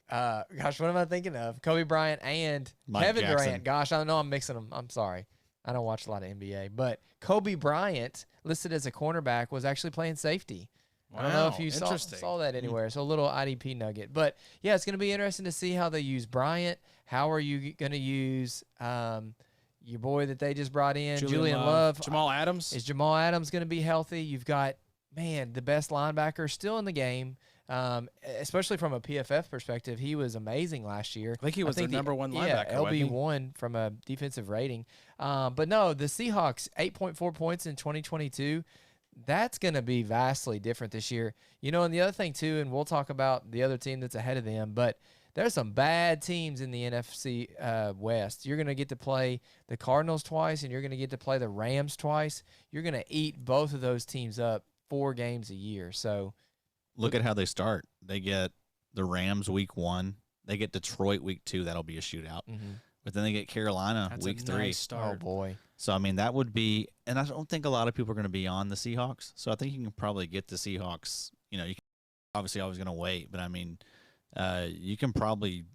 [SPEAKER 3] Gosh, what am I thinking of? Kobe Bryant and Kevin Durant. Gosh, I know I'm mixing them. I'm sorry. I don't watch a lot of NBA. But Kobe Bryant, listed as a cornerback, was actually playing safety.
[SPEAKER 2] Wow,
[SPEAKER 3] I don't know if you saw that anywhere. So a little IDP nugget. But, yeah, it's going to be interesting to see how they use Bryant. How are you going to use your boy that they just brought in, Julian Love?
[SPEAKER 2] Jamal Adams.
[SPEAKER 3] Is Jamal Adams going to be healthy? You've got, the best linebacker still in the game, especially from a PFF perspective. He was amazing last year.
[SPEAKER 2] I think he was the number 1 linebacker.
[SPEAKER 3] Yeah, LB1 from a defensive rating. But, no, the Seahawks, 8.4 points in 2022. That's going to be vastly different this year. And the other thing, too, and we'll talk about the other team that's ahead of them, but there's some bad teams in the NFC West. You're going to get to play the Cardinals twice, and you're going to get to play the Rams twice. You're going to eat both of those teams up 4 games a year. So
[SPEAKER 4] look at how they start. They get the Rams week 1. They get Detroit week 2. That'll be a shootout. Mm-hmm. But then they get Carolina week 3.
[SPEAKER 2] Nice start.
[SPEAKER 3] Oh, boy.
[SPEAKER 4] So, I mean, that would be – and I don't think a lot of people are going to be on the Seahawks. So, I think you can probably get the Seahawks. You can obviously always going to wait. But, I mean, you can probably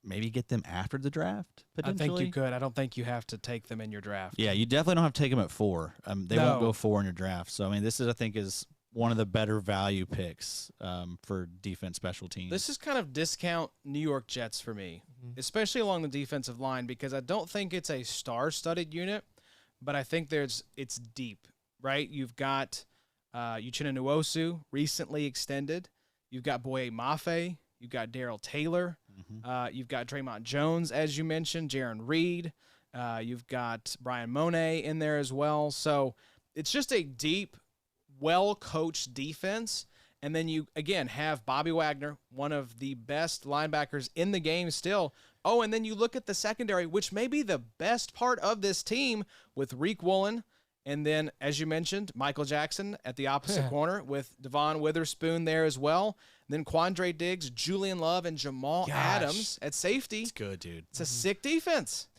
[SPEAKER 4] maybe get them after the draft, potentially.
[SPEAKER 2] I think you could. I don't think you have to take them in your draft.
[SPEAKER 4] Yeah, you definitely don't have to take them at 4. They won't go 4 in your draft. So, I mean, this is, I think, is one of the better value picks for defense special teams.
[SPEAKER 2] This is kind of discount New York Jets for me, especially along the defensive line, because I don't think it's a star-studded unit, but I think it's deep, right? You've got Uchenna Nwosu, recently extended. You've got Boye Mafe. You've got Darrell Taylor. You've got Draymond Jones, as you mentioned, Jaron Reed. You've got Brian Monet in there as well. So it's just a deep, well-coached defense. And then you, again, have Bobby Wagner, one of the best linebackers in the game still. Oh, and then you look at the secondary, which may be the best part of this team with Reek Woolen. And then, as you mentioned, Michael Jackson at the opposite corner with Devon Witherspoon there as well. And then Quandre Diggs, Julian Love, and Jamal Adams at safety.
[SPEAKER 4] It's good, dude.
[SPEAKER 2] It's a sick defense.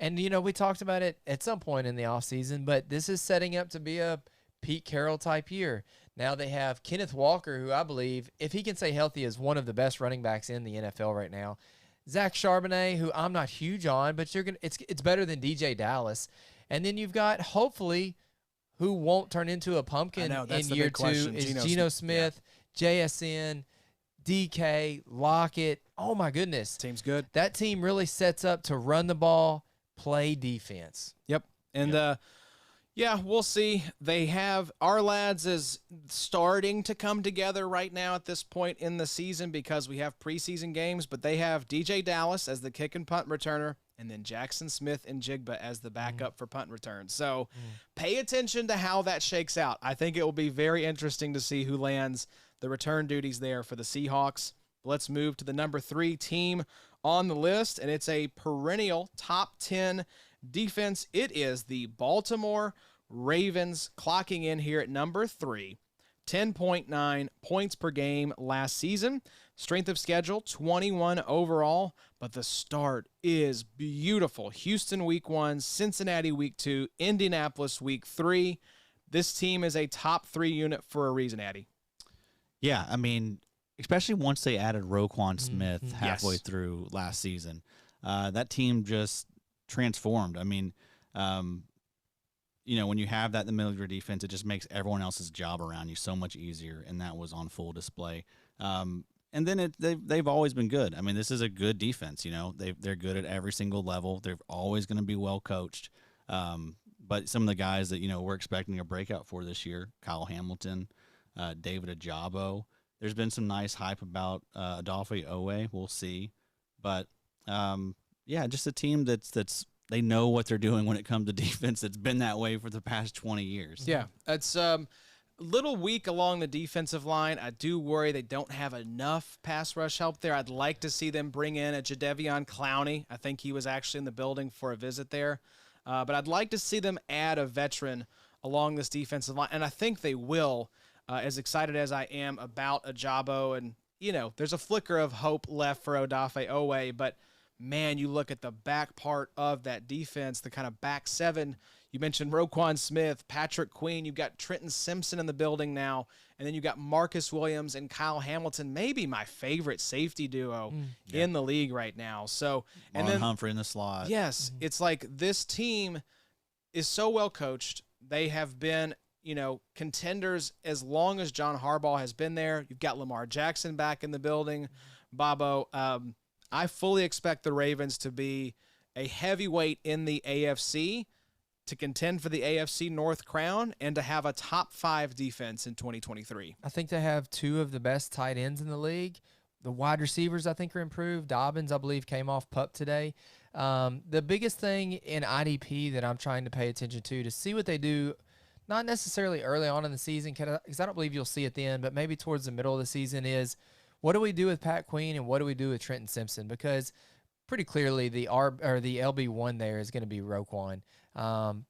[SPEAKER 3] And, we talked about it at some point in the offseason, but this is setting up to be a Pete Carroll type year. Now they have Kenneth Walker, who I believe, if he can stay healthy, is one of the best running backs in the NFL right now. Zach Charbonnet, who I'm not huge on, but it's better than DJ Dallas. And then you've got, hopefully, who won't turn into a pumpkin in year 2 is Geno Smith, JSN, DK, Lockett. Oh, my goodness.
[SPEAKER 2] Team's good.
[SPEAKER 3] That team really sets up to run the ball, play defense.
[SPEAKER 2] Yep. And, yeah, we'll see. They have our lads is starting to come together right now at this point in the season because we have preseason games, but they have DJ Dallas as the kick and punt returner and then Jackson Smith and Jigba as the backup for punt return. So pay attention to how that shakes out. I think it will be very interesting to see who lands the return duties there for the Seahawks. Let's move to the number 3 team on the list, and it's a perennial top 10 defense. It is the Baltimore Ravens, clocking in here at number 3, 10.9 points per game last season. Strength of schedule, 21 overall, but the start is beautiful. Houston week 1, Cincinnati week 2, Indianapolis week 3. This team is a top 3 unit for a reason, Addy.
[SPEAKER 4] Yeah, I mean, especially once they added Roquan Smith halfway through last season. That team just transformed. I mean, when you have that in the middle of your defense, it just makes everyone else's job around you so much easier, and that was on full display. And then they've always been good. I mean, this is a good defense. They're good at every single level. They're always going to be well coached. But some of the guys that we're expecting a breakout for this year, Kyle Hamilton, David Ajabo. There's been some nice hype about Adolphe Owe. We'll see, but just a team that's they know what they're doing when it comes to defense. It's been that way for the past 20 years.
[SPEAKER 2] Yeah, it's little weak along the defensive line. I do worry they don't have enough pass rush help there. I'd like to see them bring in a Jadeveon Clowney. I think he was actually in the building for a visit there. But I'd like to see them add a veteran along this defensive line, and I think they will, as excited as I am about Ajabo. And, there's a flicker of hope left for Odafe Owe, but, man, you look at the back part of that defense, the kind of back seven. You mentioned Roquan Smith, Patrick Queen. You've got Trenton Simpson in the building now. And then you've got Marcus Williams and Kyle Hamilton, maybe my favorite safety duo in the league right now. So, and then
[SPEAKER 4] Humphrey in the slot.
[SPEAKER 2] Yes, it's like this team is so well coached. They have been, contenders as long as John Harbaugh has been there. You've got Lamar Jackson back in the building. Bobo, I fully expect the Ravens to be a heavyweight in the AFC, to contend for the AFC North crown, and to have a top 5 defense in 2023.
[SPEAKER 3] I think they have 2 of the best tight ends in the league. The wide receivers, I think, are improved. Dobbins, I believe, came off PUP today. The biggest thing in IDP that I'm trying to pay attention to see what they do, not necessarily early on in the season, because I don't believe you'll see it then, but maybe towards the middle of the season, is what do we do with Pat Queen and what do we do with Trenton Simpson? Because pretty clearly the LB1 there is going to be Roquan.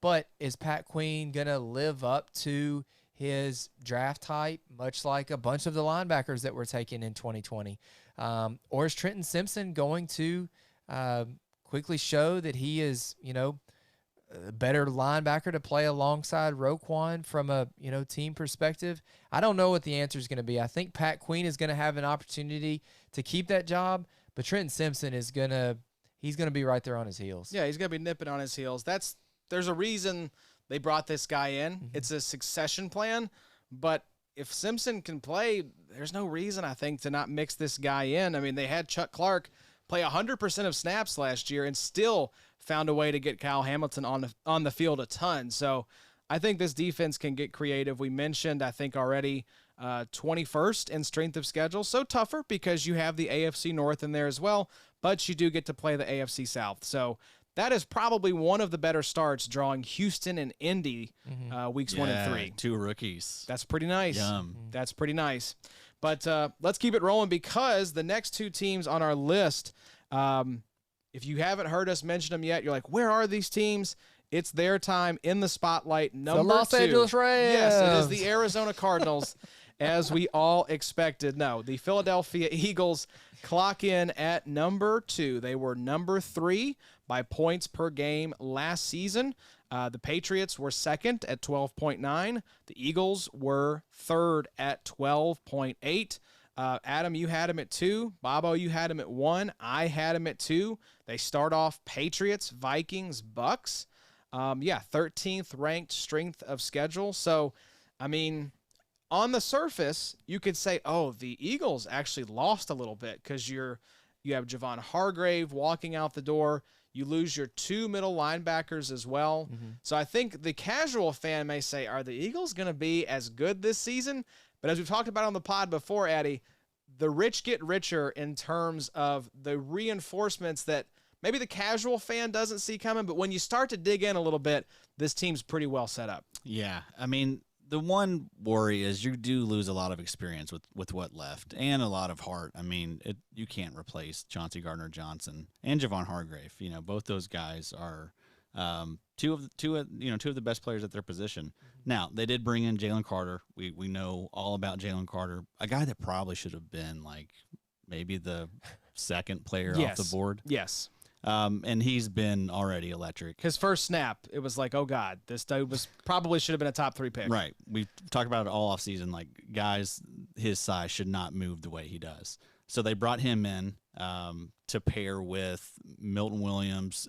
[SPEAKER 3] But is Pat Queen going to live up to his draft type, much like a bunch of the linebackers that were taken in 2020? Or is Trenton Simpson going to quickly show that he is, a better linebacker to play alongside Roquan from a, team perspective? I don't know what the answer is going to be. I think Pat Queen is going to have an opportunity to keep that job, but Trenton Simpson is he's going to be right there on his heels.
[SPEAKER 2] Yeah, he's going to be nipping on his heels. There's a reason they brought this guy in. Mm-hmm. It's a succession plan, but if Simpson can play, there's no reason, I think, to not mix this guy in. I mean, they had Chuck Clark play 100% of snaps last year and still found a way to get Kyle Hamilton on the field a ton. So I think this defense can get creative. We mentioned, I think already, 21st in strength of schedule. So tougher because you have the AFC North in there as well, but you do get to play the AFC South. So that is probably one of the better starts, drawing Houston and Indy weeks 1 and 3.
[SPEAKER 4] 2 rookies.
[SPEAKER 2] That's pretty nice.
[SPEAKER 4] Yum.
[SPEAKER 2] That's pretty nice. But let's keep it rolling, because the next 2 teams on our list, if you haven't heard us mention them yet, you're like, where are these teams? It's their time in the spotlight. Number 2.
[SPEAKER 3] The Los Angeles Rams.
[SPEAKER 2] Yes, it is the Arizona Cardinals, as we all expected. No, the Philadelphia Eagles clock in at number 2. They were number 3 by points per game last season. The Patriots were second at 12.9. The Eagles were third at 12.8. Adam, you had him at 2. Bobo, you had him at 1. I had him at 2. They start off Patriots, Vikings, Bucks. 13th ranked strength of schedule. So, I mean, on the surface, you could say, oh, the Eagles actually lost a little bit because you have Javon Hargrave walking out the door. You lose your 2 middle linebackers as well. Mm-hmm. So I think the casual fan may say, are the Eagles going to be as good this season? But as we've talked about on the pod before, Addy, the rich get richer in terms of the reinforcements that maybe the casual fan doesn't see coming. But when you start to dig in a little bit, this team's pretty well set up.
[SPEAKER 4] Yeah, I mean, the one worry is you do lose a lot of experience with what left, and a lot of heart. I mean, you can't replace Chauncey Gardner-Johnson and Javon Hargrave. Both those guys are two of the best players at their position. Mm-hmm. Now, they did bring in Jalen Carter. We know all about Jalen Carter, a guy that probably should have been like maybe the second player off the board.
[SPEAKER 2] Yes.
[SPEAKER 4] And he's been already electric.
[SPEAKER 2] His first snap, it was like, oh, God, this dude probably should have been a top 3 pick.
[SPEAKER 4] Right. We talked about it all offseason. Like, guys his size should not move the way he does. So they brought him in to pair with Milton Williams,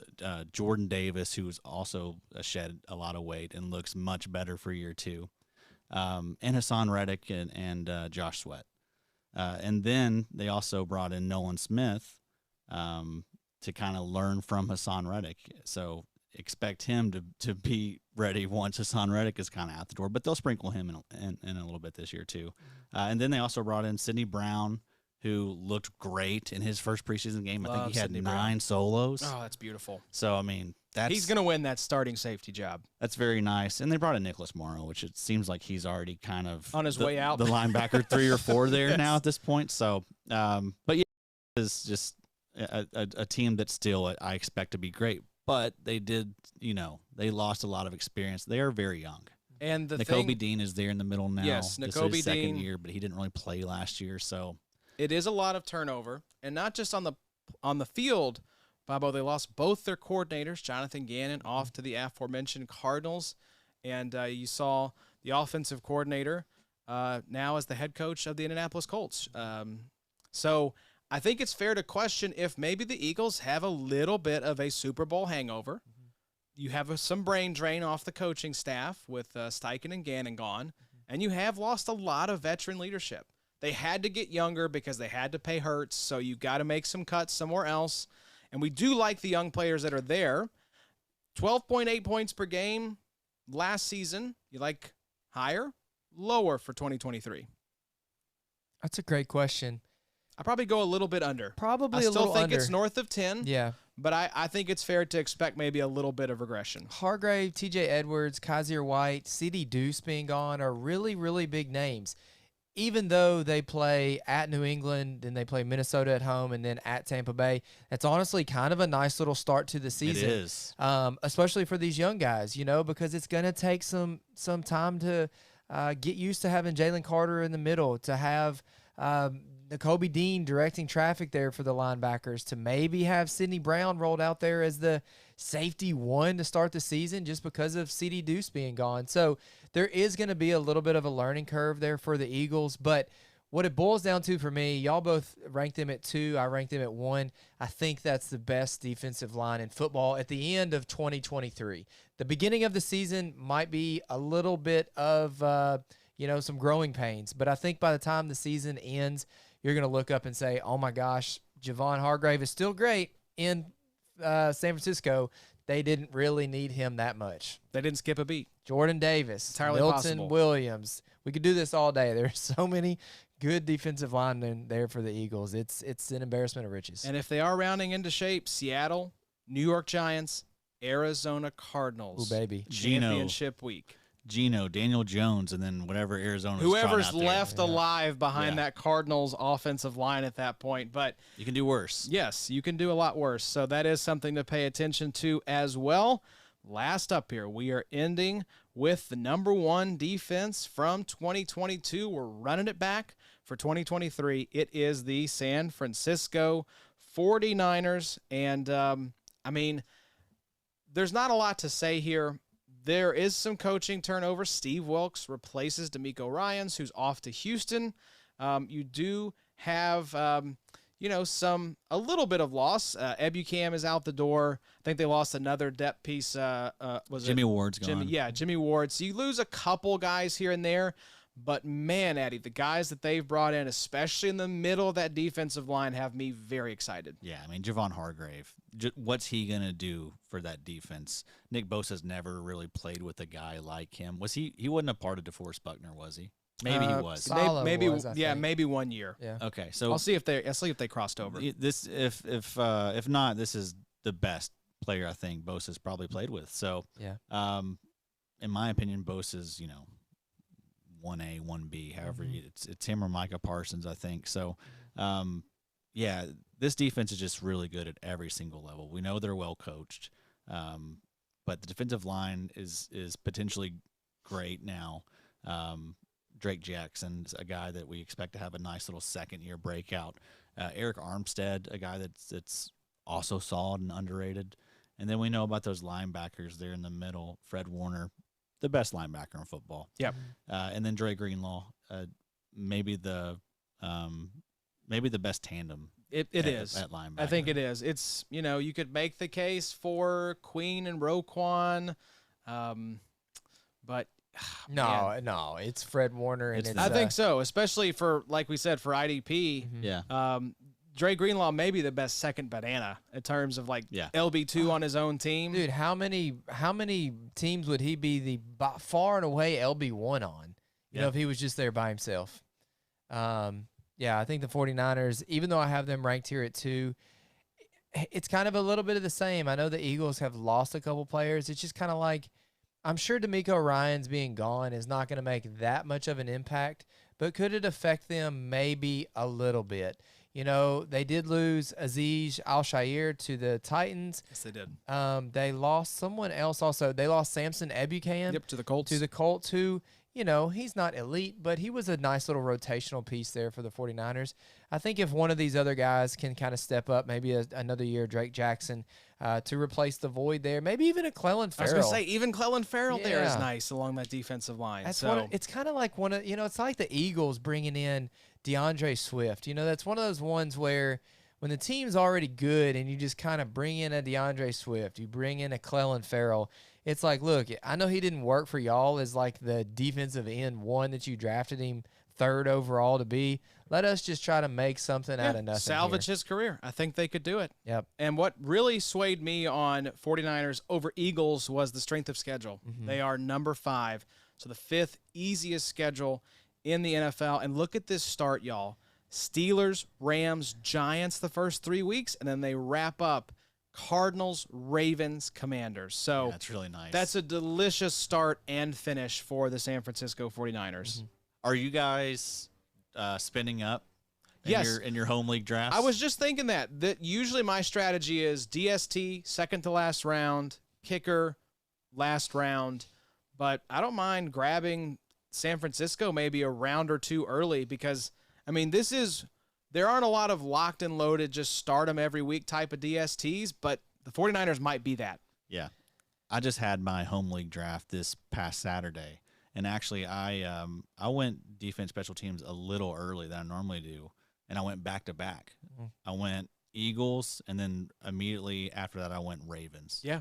[SPEAKER 4] Jordan Davis, who's also shed a lot of weight and looks much better for year 2, and Hassan Reddick and Josh Sweat. And then they also brought in Nolan Smith to kind of learn from Hassan Reddick. So expect him to be ready once Hassan Reddick is kind of out the door, but they'll sprinkle him in a little bit this year too. And then they also brought in Sidney Brown, who looked great in his first preseason game. I think he had 9 solos.
[SPEAKER 2] Oh, that's beautiful.
[SPEAKER 4] So, I mean,
[SPEAKER 2] He's going to win that starting safety job.
[SPEAKER 4] That's very nice. And they brought in Nicholas Morrow, which it seems like he's already kind of
[SPEAKER 2] on his way out.
[SPEAKER 4] The linebacker 3 or 4 there
[SPEAKER 2] Yes.
[SPEAKER 4] now at this point. So, but yeah, it's just a team that still I expect to be great. But they did, they lost a lot of experience. They are very young.
[SPEAKER 2] And the
[SPEAKER 4] Nakobe Dean is there in the middle now.
[SPEAKER 2] Yes,
[SPEAKER 4] This is
[SPEAKER 2] Nakobe
[SPEAKER 4] his second
[SPEAKER 2] Dean.
[SPEAKER 4] year, but he didn't really play last year. So
[SPEAKER 2] it is a lot of turnover, and not just on the field. Bobo, they lost both their coordinators, Jonathan Gannon, off to the aforementioned Cardinals, and you saw the offensive coordinator now as the head coach of the Indianapolis Colts. So I think it's fair to question if maybe the Eagles have a little bit of a Super Bowl hangover. You have some brain drain off the coaching staff with Steichen and Gannon gone, and you have lost a lot of veteran leadership. They had to get younger because they had to pay Hurts, so you got to make some cuts somewhere else. And we do like the young players that are there. 12.8 points per game last season. You like higher, lower for 2023?
[SPEAKER 3] That's a great question.
[SPEAKER 2] I probably go a little bit under.
[SPEAKER 3] Probably
[SPEAKER 2] I
[SPEAKER 3] a
[SPEAKER 2] still
[SPEAKER 3] little
[SPEAKER 2] think
[SPEAKER 3] under.
[SPEAKER 2] it's north of 10.
[SPEAKER 3] Yeah.
[SPEAKER 2] But I think it's fair to expect maybe a little bit of regression.
[SPEAKER 3] Hargrave, TJ Edwards, Kaiser White, CD Deuce being gone are really, really big names. Even though they play at New England, then they play Minnesota at home, and then at Tampa Bay, that's honestly kind of a nice little start to the season.
[SPEAKER 4] it is.
[SPEAKER 3] Especially for these young guys, because it's going to take some time to get used to having Jalen Carter in the middle, to have Nakobe Dean directing traffic there for the linebackers, to maybe have Sidney Brown rolled out there as the safety one to start the season just because of CD Deuce being gone. So there is going to be a little bit of a learning curve there for the Eagles. But what it boils down to for me, y'all both ranked them at 2. I ranked them at 1. I think that's the best defensive line in football at the end of 2023. The beginning of the season might be a little bit of, some growing pains. But I think by the time the season ends, you're going to look up and say, oh, my gosh, Javon Hargrave is still great in San Francisco. They didn't really need him that much.
[SPEAKER 2] They didn't skip a beat.
[SPEAKER 3] Jordan Davis,
[SPEAKER 2] Entirely
[SPEAKER 3] Milton
[SPEAKER 2] possible.
[SPEAKER 3] Williams. We could do this all day. There's so many good defensive linemen there for the Eagles. It's an embarrassment of riches.
[SPEAKER 2] And if they are rounding into shape, Seattle, New York Giants, Arizona Cardinals.
[SPEAKER 3] Ooh, baby.
[SPEAKER 2] Championship week.
[SPEAKER 4] Geno, Daniel Jones, and then whatever Arizona's
[SPEAKER 2] Whoever's
[SPEAKER 4] trotting out there.
[SPEAKER 2] left alive behind that Cardinals offensive line at that point. But
[SPEAKER 4] You can do worse.
[SPEAKER 2] yes, you can do a lot worse. So that is something to pay attention to as well. Last up here, we are ending with the number 1 defense from 2022. We're running it back for 2023. It is the San Francisco 49ers. And, there's not a lot to say here. There is some coaching turnover. Steve Wilkes replaces D'Amico Ryans, who's off to Houston. You do have, a little bit of loss. Ebucam is out the door. I think they lost another depth piece.
[SPEAKER 4] Jimmy Ward's gone.
[SPEAKER 2] Jimmy Ward. So you lose a couple guys here and there. But, man, Eddie, the guys that they've brought in, especially in the middle of that defensive line, have me very excited.
[SPEAKER 4] Yeah, Javon Hargrave, what's he going to do for that defense? Nick Bosa's never really played with a guy like him. He wasn't a part of DeForest Buckner, was he? Maybe he was.
[SPEAKER 3] Saleh
[SPEAKER 2] maybe
[SPEAKER 3] was, I think.
[SPEAKER 2] maybe 1 year.
[SPEAKER 3] Yeah.
[SPEAKER 4] Okay, so
[SPEAKER 2] I'll see if they crossed over.
[SPEAKER 4] this if not, this is the best player I think Bosa's probably played with. So,
[SPEAKER 3] Yeah.
[SPEAKER 4] In my opinion, Bosa's 1A, 1B, however it's him or Micah Parsons, I think. So, this defense is just really good at every single level. We know they're well coached, but the defensive line is potentially great now. Drake Jackson's a guy that we expect to have a nice little second-year breakout. Eric Armstead, a guy that's also solid and underrated. And then we know about those linebackers there in the middle. Fred Warner, the best linebacker in football.
[SPEAKER 2] Yep.
[SPEAKER 4] And then Dre Greenlaw, maybe the best tandem.
[SPEAKER 2] It is.
[SPEAKER 4] At linebacker.
[SPEAKER 2] I think it is. It's, you could make the case for Queen and Roquan, but man.
[SPEAKER 3] No, it's Fred Warner. And
[SPEAKER 2] I think so, especially for, like we said, for IDP.
[SPEAKER 4] Yeah.
[SPEAKER 2] Dre Greenlaw may be the best second banana in terms of LB2 on his own team.
[SPEAKER 3] Dude, how many teams would he be the by far and away LB1 on? If he was just there by himself. I think the 49ers, even though I have them ranked here at 2, it's kind of a little bit of the same. I know the Eagles have lost a couple players. It's just kind of like, I'm sure D'Amico Ryans being gone is not going to make that much of an impact, but could it affect them maybe a little bit? You know, they did lose Aziz Al-Shair to the Titans.
[SPEAKER 2] Yes, they did.
[SPEAKER 3] They lost someone else also. They lost Samson Ebukam.
[SPEAKER 2] Yep, to the Colts.
[SPEAKER 3] To the Colts, who, you know, he's not elite, but he was a nice little rotational piece there for the 49ers. I think if one of these other guys can kind of step up, maybe another year, Drake Jackson, to replace the void there, maybe even a Clelin Ferrell.
[SPEAKER 2] I was going to say, even Clelin Ferrell there is
[SPEAKER 3] Yeah.
[SPEAKER 2] nice along that defensive line.
[SPEAKER 3] That's
[SPEAKER 2] so
[SPEAKER 3] it's kind of like it's like the Eagles bringing in DeAndre Swift. You know, that's one of those ones where when the team's already good and you just kind of bring in a DeAndre Swift, you bring in a Clelin Ferrell, it's like, look, I know he didn't work for y'all as like the defensive end one that you drafted him third overall to be. Let us just try to make something out of nothing.
[SPEAKER 2] salvage his career. I think they could do it.
[SPEAKER 3] Yep.
[SPEAKER 2] And what really swayed me on 49ers over Eagles was the strength of schedule. They are number 5, so the 5th easiest schedule in the NFL. And look at this start, y'all. Steelers, Rams, Giants the first 3 weeks, and then they wrap up Cardinals, Ravens, Commanders. So
[SPEAKER 4] That's really nice.
[SPEAKER 2] that's a delicious start and finish for the San Francisco 49ers.
[SPEAKER 4] Are you guys spinning up in
[SPEAKER 2] Yes.
[SPEAKER 4] in your home league drafts?
[SPEAKER 2] I was just thinking that usually my strategy is DST, second to last round, kicker, last round, but I don't mind grabbing San Francisco maybe a round or two early because, I mean, there aren't a lot of locked and loaded, just start them every week type of DSTs, but the 49ers might be that.
[SPEAKER 4] Yeah. I just had my home league draft this past Saturday, and actually I went defense special teams a little early than I normally do, and I went back to back. I went Eagles, and then immediately after that I went Ravens.
[SPEAKER 2] Yeah,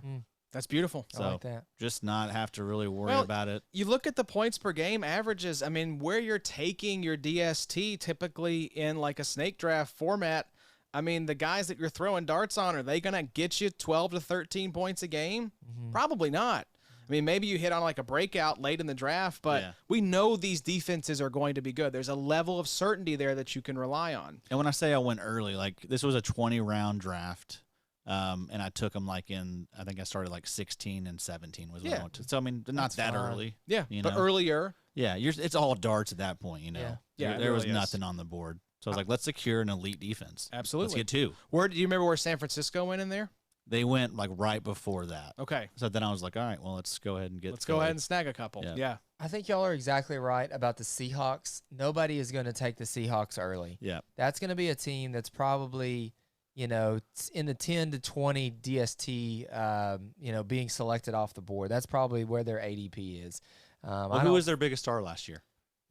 [SPEAKER 2] that's beautiful.
[SPEAKER 3] I like that.
[SPEAKER 4] Just not have to really worry
[SPEAKER 2] Well,
[SPEAKER 4] about it.
[SPEAKER 2] You look at the points per game averages. I mean, where you're taking your DST typically in like a snake draft format, I mean, the guys that you're throwing darts on, are they going to get you 12 to 13 points a game? Probably not. I mean, maybe you hit on like a breakout late in the draft, but
[SPEAKER 4] Yeah.
[SPEAKER 2] we know these defenses are going to be good. There's a level of certainty there that you can rely on.
[SPEAKER 4] And when I say I went early, like this was a 20-round draft, and I took them like I think I started like 16 and 17 was when I
[SPEAKER 2] Yeah.
[SPEAKER 4] went to. So I mean, not
[SPEAKER 3] That's
[SPEAKER 4] that
[SPEAKER 3] fine.
[SPEAKER 4] early.
[SPEAKER 2] Yeah,
[SPEAKER 4] You
[SPEAKER 2] but
[SPEAKER 4] know?
[SPEAKER 2] earlier.
[SPEAKER 4] Yeah, it's all darts at that point. You know.
[SPEAKER 3] Yeah.
[SPEAKER 2] Yeah, it
[SPEAKER 4] There was
[SPEAKER 2] really is.
[SPEAKER 4] nothing on the board. So I was like, let's secure an elite defense.
[SPEAKER 2] Absolutely.
[SPEAKER 4] Let's get 2.
[SPEAKER 2] Where do you remember where San Francisco went in there?
[SPEAKER 4] They went like right before that.
[SPEAKER 2] Okay,
[SPEAKER 4] So then I was like, all right, well, let's go ahead and get.
[SPEAKER 2] let's go ahead and snag a couple.
[SPEAKER 4] Yeah.
[SPEAKER 2] Yeah.
[SPEAKER 3] I think y'all are exactly right about the Seahawks. Nobody is going to take the Seahawks early.
[SPEAKER 4] Yeah.
[SPEAKER 3] That's going to be a team that's probably, in the 10 to 20 DST, being selected off the board. That's probably where their ADP is.
[SPEAKER 4] Well, who was their biggest star last year?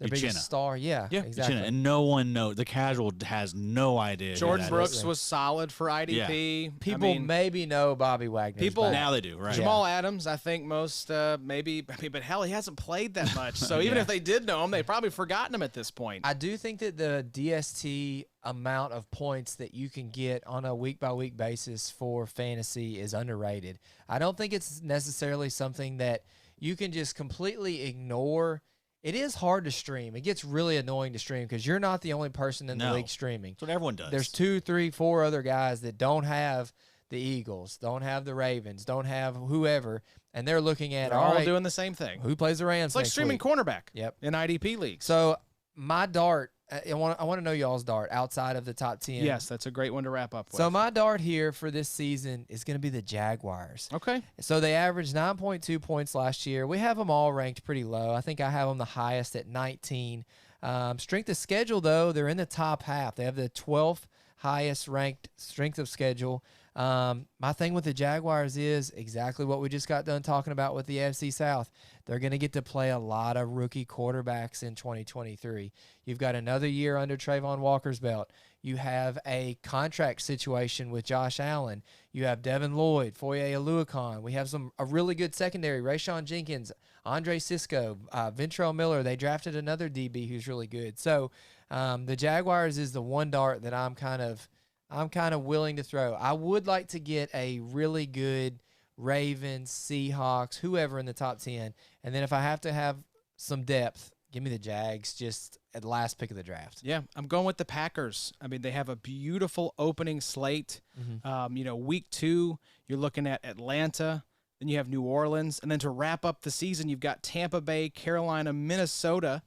[SPEAKER 3] their biggest
[SPEAKER 4] Uchenna.
[SPEAKER 3] star? Yeah,
[SPEAKER 2] Yeah,
[SPEAKER 3] exactly.
[SPEAKER 4] And no one knows. The casual has no idea. who
[SPEAKER 2] Jordan
[SPEAKER 4] that
[SPEAKER 2] Brooks
[SPEAKER 4] is.
[SPEAKER 2] was solid for IDP.
[SPEAKER 3] People
[SPEAKER 2] I mean,
[SPEAKER 3] maybe know Bobby Wagner.
[SPEAKER 2] People-
[SPEAKER 4] Now they do, right?
[SPEAKER 2] Jamal Adams, I think most maybe. I mean, but hell, he hasn't played that much. So even
[SPEAKER 4] Yeah.
[SPEAKER 2] if they did know him, they've probably forgotten him at this point.
[SPEAKER 3] I do think that the DST amount of points that you can get on a week-by-week basis for fantasy is underrated. I don't think it's necessarily something that you can just completely ignore. It is hard to stream. It gets really annoying to stream because you're not the only person in the
[SPEAKER 4] No.
[SPEAKER 3] league streaming.
[SPEAKER 4] That's what everyone does.
[SPEAKER 3] There's 2, 3, 4 other guys that don't have the Eagles, don't have the Ravens, don't have whoever, and they're looking at,
[SPEAKER 2] They're
[SPEAKER 3] all
[SPEAKER 2] all
[SPEAKER 3] right,
[SPEAKER 2] doing the same thing.
[SPEAKER 3] who plays the Rams
[SPEAKER 2] It's like
[SPEAKER 3] next
[SPEAKER 2] streaming
[SPEAKER 3] week?
[SPEAKER 2] cornerback.
[SPEAKER 3] Yep.
[SPEAKER 2] In IDP leagues.
[SPEAKER 3] So my dart, I want to know y'all's dart outside of the top 10.
[SPEAKER 2] yes, that's a great one to wrap up with.
[SPEAKER 3] So my dart here for this season is going to be the Jaguars.
[SPEAKER 2] okay.
[SPEAKER 3] So they averaged 9.2 points last year. We have them all ranked pretty low. I think I have them the highest at 19. Strength of schedule, though, they're in the top half. They have the 12th highest ranked strength of schedule. My thing with the Jaguars is exactly what we just got done talking about with the AFC South. They're going to get to play a lot of rookie quarterbacks in 2023. You've got another year under Trayvon Walker's belt. You have a contract situation with Josh Allen. You have Devin Lloyd, Foye Oluokun. We have a really good secondary. Rayshawn Jenkins, Andre Sisco, Ventrell Miller. They drafted another DB who's really good. So the Jaguars is the one dart that I'm kind of willing to throw. I would like to get a really good Ravens, Seahawks, whoever in the top 10. And then if I have to have some depth, Give me the Jags just at the last pick of the draft.
[SPEAKER 2] Yeah, I'm going with the Packers. I mean, they have a beautiful opening slate. Week 2, you're looking at Atlanta. Then you have New Orleans. And then to wrap up the season, you've got Tampa Bay, Carolina, Minnesota.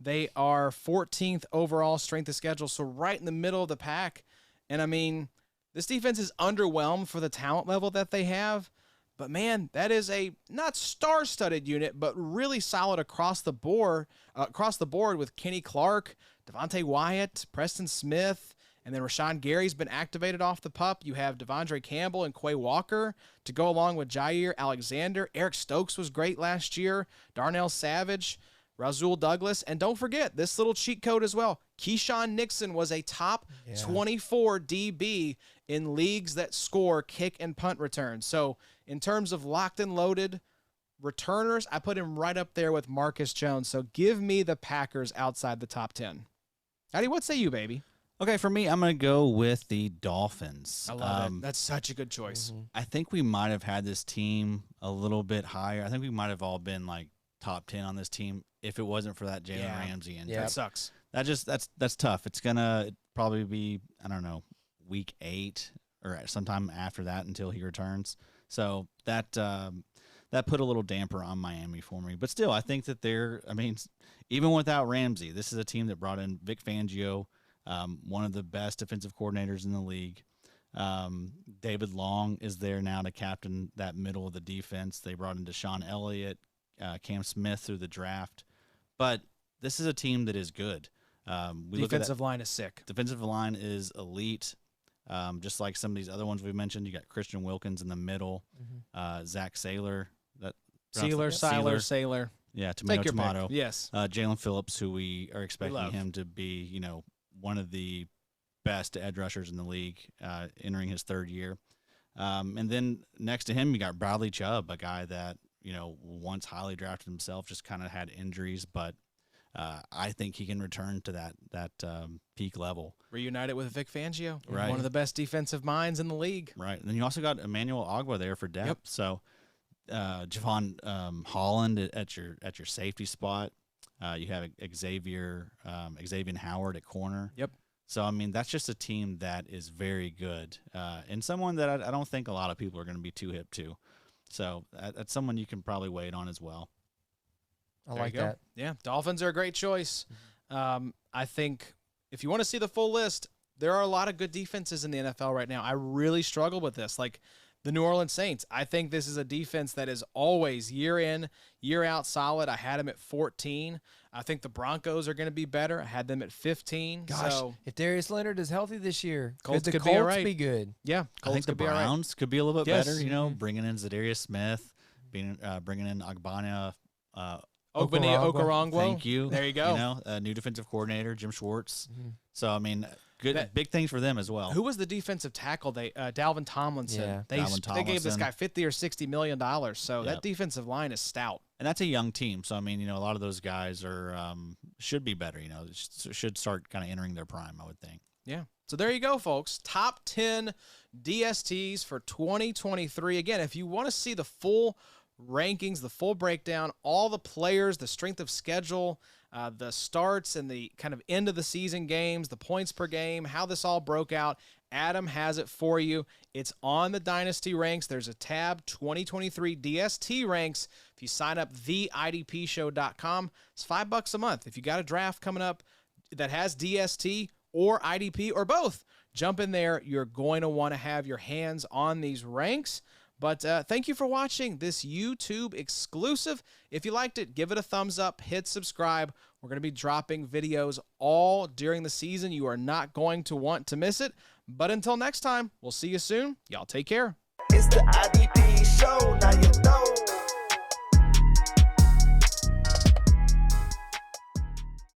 [SPEAKER 2] They are 14th overall strength of schedule, so right in the middle of the pack. And, I mean, this defense is underwhelmed for the talent level that they have. But, man, that is a not star-studded unit, but really solid across the board with Kenny Clark, Devontae Wyatt, Preston Smith, and then Rashawn Gary's been activated off the pup. You have Devondre Campbell and Quay Walker to go along with Jair Alexander. Eric Stokes was great last year. Darnell Savage, Rasul Douglas, and don't forget this little cheat code as well. Keyshawn Nixon was a top 24 DB in leagues that score kick and punt returns. So in terms of locked and loaded returners, I put him right up there with Marcus Jones. So give me the Packers outside the top 10. Howdy, what say you, baby?
[SPEAKER 4] Okay, for me, I'm going to go with the Dolphins.
[SPEAKER 2] I love it. That's such a good choice.
[SPEAKER 4] I think we might have had this team a little bit higher. I think we might have all been like top 10 on this team if it wasn't for that Jalen Ramsey injury.
[SPEAKER 2] That sucks.
[SPEAKER 4] That's tough. It's gonna probably be, I don't know, week 8 or sometime after that until he returns. So that put a little damper on Miami for me. But still, I think that even without Ramsey, this is a team that brought in Vic Fangio, one of the best defensive coordinators in the league. David Long is there now to captain that middle of the defense. They brought in Deshaun Elliott, Cam Smith through the draft. But this is a team that is good.
[SPEAKER 2] Defensive line is sick.
[SPEAKER 4] Defensive line is elite. Just like some of these other ones we mentioned, you got Christian Wilkins in the middle, Zach Saylor.
[SPEAKER 2] Saylor.
[SPEAKER 4] Yeah,
[SPEAKER 2] Take your
[SPEAKER 4] tomato.
[SPEAKER 2] pick. Yes.
[SPEAKER 4] Jalen Phillips, who we are expecting him to be, one of the best edge rushers in the league, entering his 3rd year. And then next to him, you got Bradley Chubb, a guy that, once highly drafted himself, just kind of had injuries, but I think he can return to that peak level.
[SPEAKER 2] Reunited with Vic Fangio,
[SPEAKER 4] right?
[SPEAKER 2] One of the best defensive minds in the league.
[SPEAKER 4] Right. And then you also got Emmanuel Ogba there for depth.
[SPEAKER 2] Yep.
[SPEAKER 4] So Javon Holland at your safety spot. You have Xavier Howard at corner.
[SPEAKER 2] Yep.
[SPEAKER 4] So, that's just a team that is very good, and someone that I don't think a lot of people are going to be too hip to. So that's someone you can probably wait on as well.
[SPEAKER 3] I like that.
[SPEAKER 2] Yeah, Dolphins are a great choice. I think if you want to see the full list, there are a lot of good defenses in the NFL right now. I really struggle with this. Like the New Orleans Saints, I think this is a defense that is always year in, year out solid. I had them at 14. I think the Broncos are going to be better. I had them at 15.
[SPEAKER 3] Gosh,
[SPEAKER 2] so,
[SPEAKER 3] if Darius Leonard is healthy this year,
[SPEAKER 2] Colts
[SPEAKER 3] could the
[SPEAKER 2] could be
[SPEAKER 3] Colts
[SPEAKER 2] all right.
[SPEAKER 3] be good?
[SPEAKER 2] Yeah,
[SPEAKER 4] I think the Browns could be a little bit better, bringing in Zadarius Smith, bringing in Ogbonna,
[SPEAKER 2] Okoronkwo.
[SPEAKER 4] Thank you.
[SPEAKER 2] There you go.
[SPEAKER 4] A new defensive coordinator, Jim Schwartz. So, big things for them as well.
[SPEAKER 2] Who was the defensive tackle? Dalvin Tomlinson.
[SPEAKER 3] Yeah.
[SPEAKER 2] They gave this guy $50 or $60 million. So that defensive line is stout.
[SPEAKER 4] And that's a young team. So, a lot of those guys are should be better. Should start kind of entering their prime, I would think.
[SPEAKER 2] Yeah. So there you go, folks. Top 10 DSTs for 2023. Again, if you want to see the full rankings, the full breakdown, all the players, the strength of schedule, the starts and the kind of end of the season games, the points per game, how this all broke out, Adam has it for you. It's on the Dynasty Ranks. There's a tab, 2023 DST Ranks. If you sign up, theidpshow.com, it's $5 a month. If you got a draft coming up that has DST or IDP or both, jump in there. You're going to want to have your hands on these ranks. But thank you for watching this YouTube exclusive. If you liked it, give it a thumbs up, hit subscribe. We're going to be dropping videos all during the season. You are not going to want to miss it. But until next time, we'll see you soon. Y'all take care.
[SPEAKER 1] It's the IDP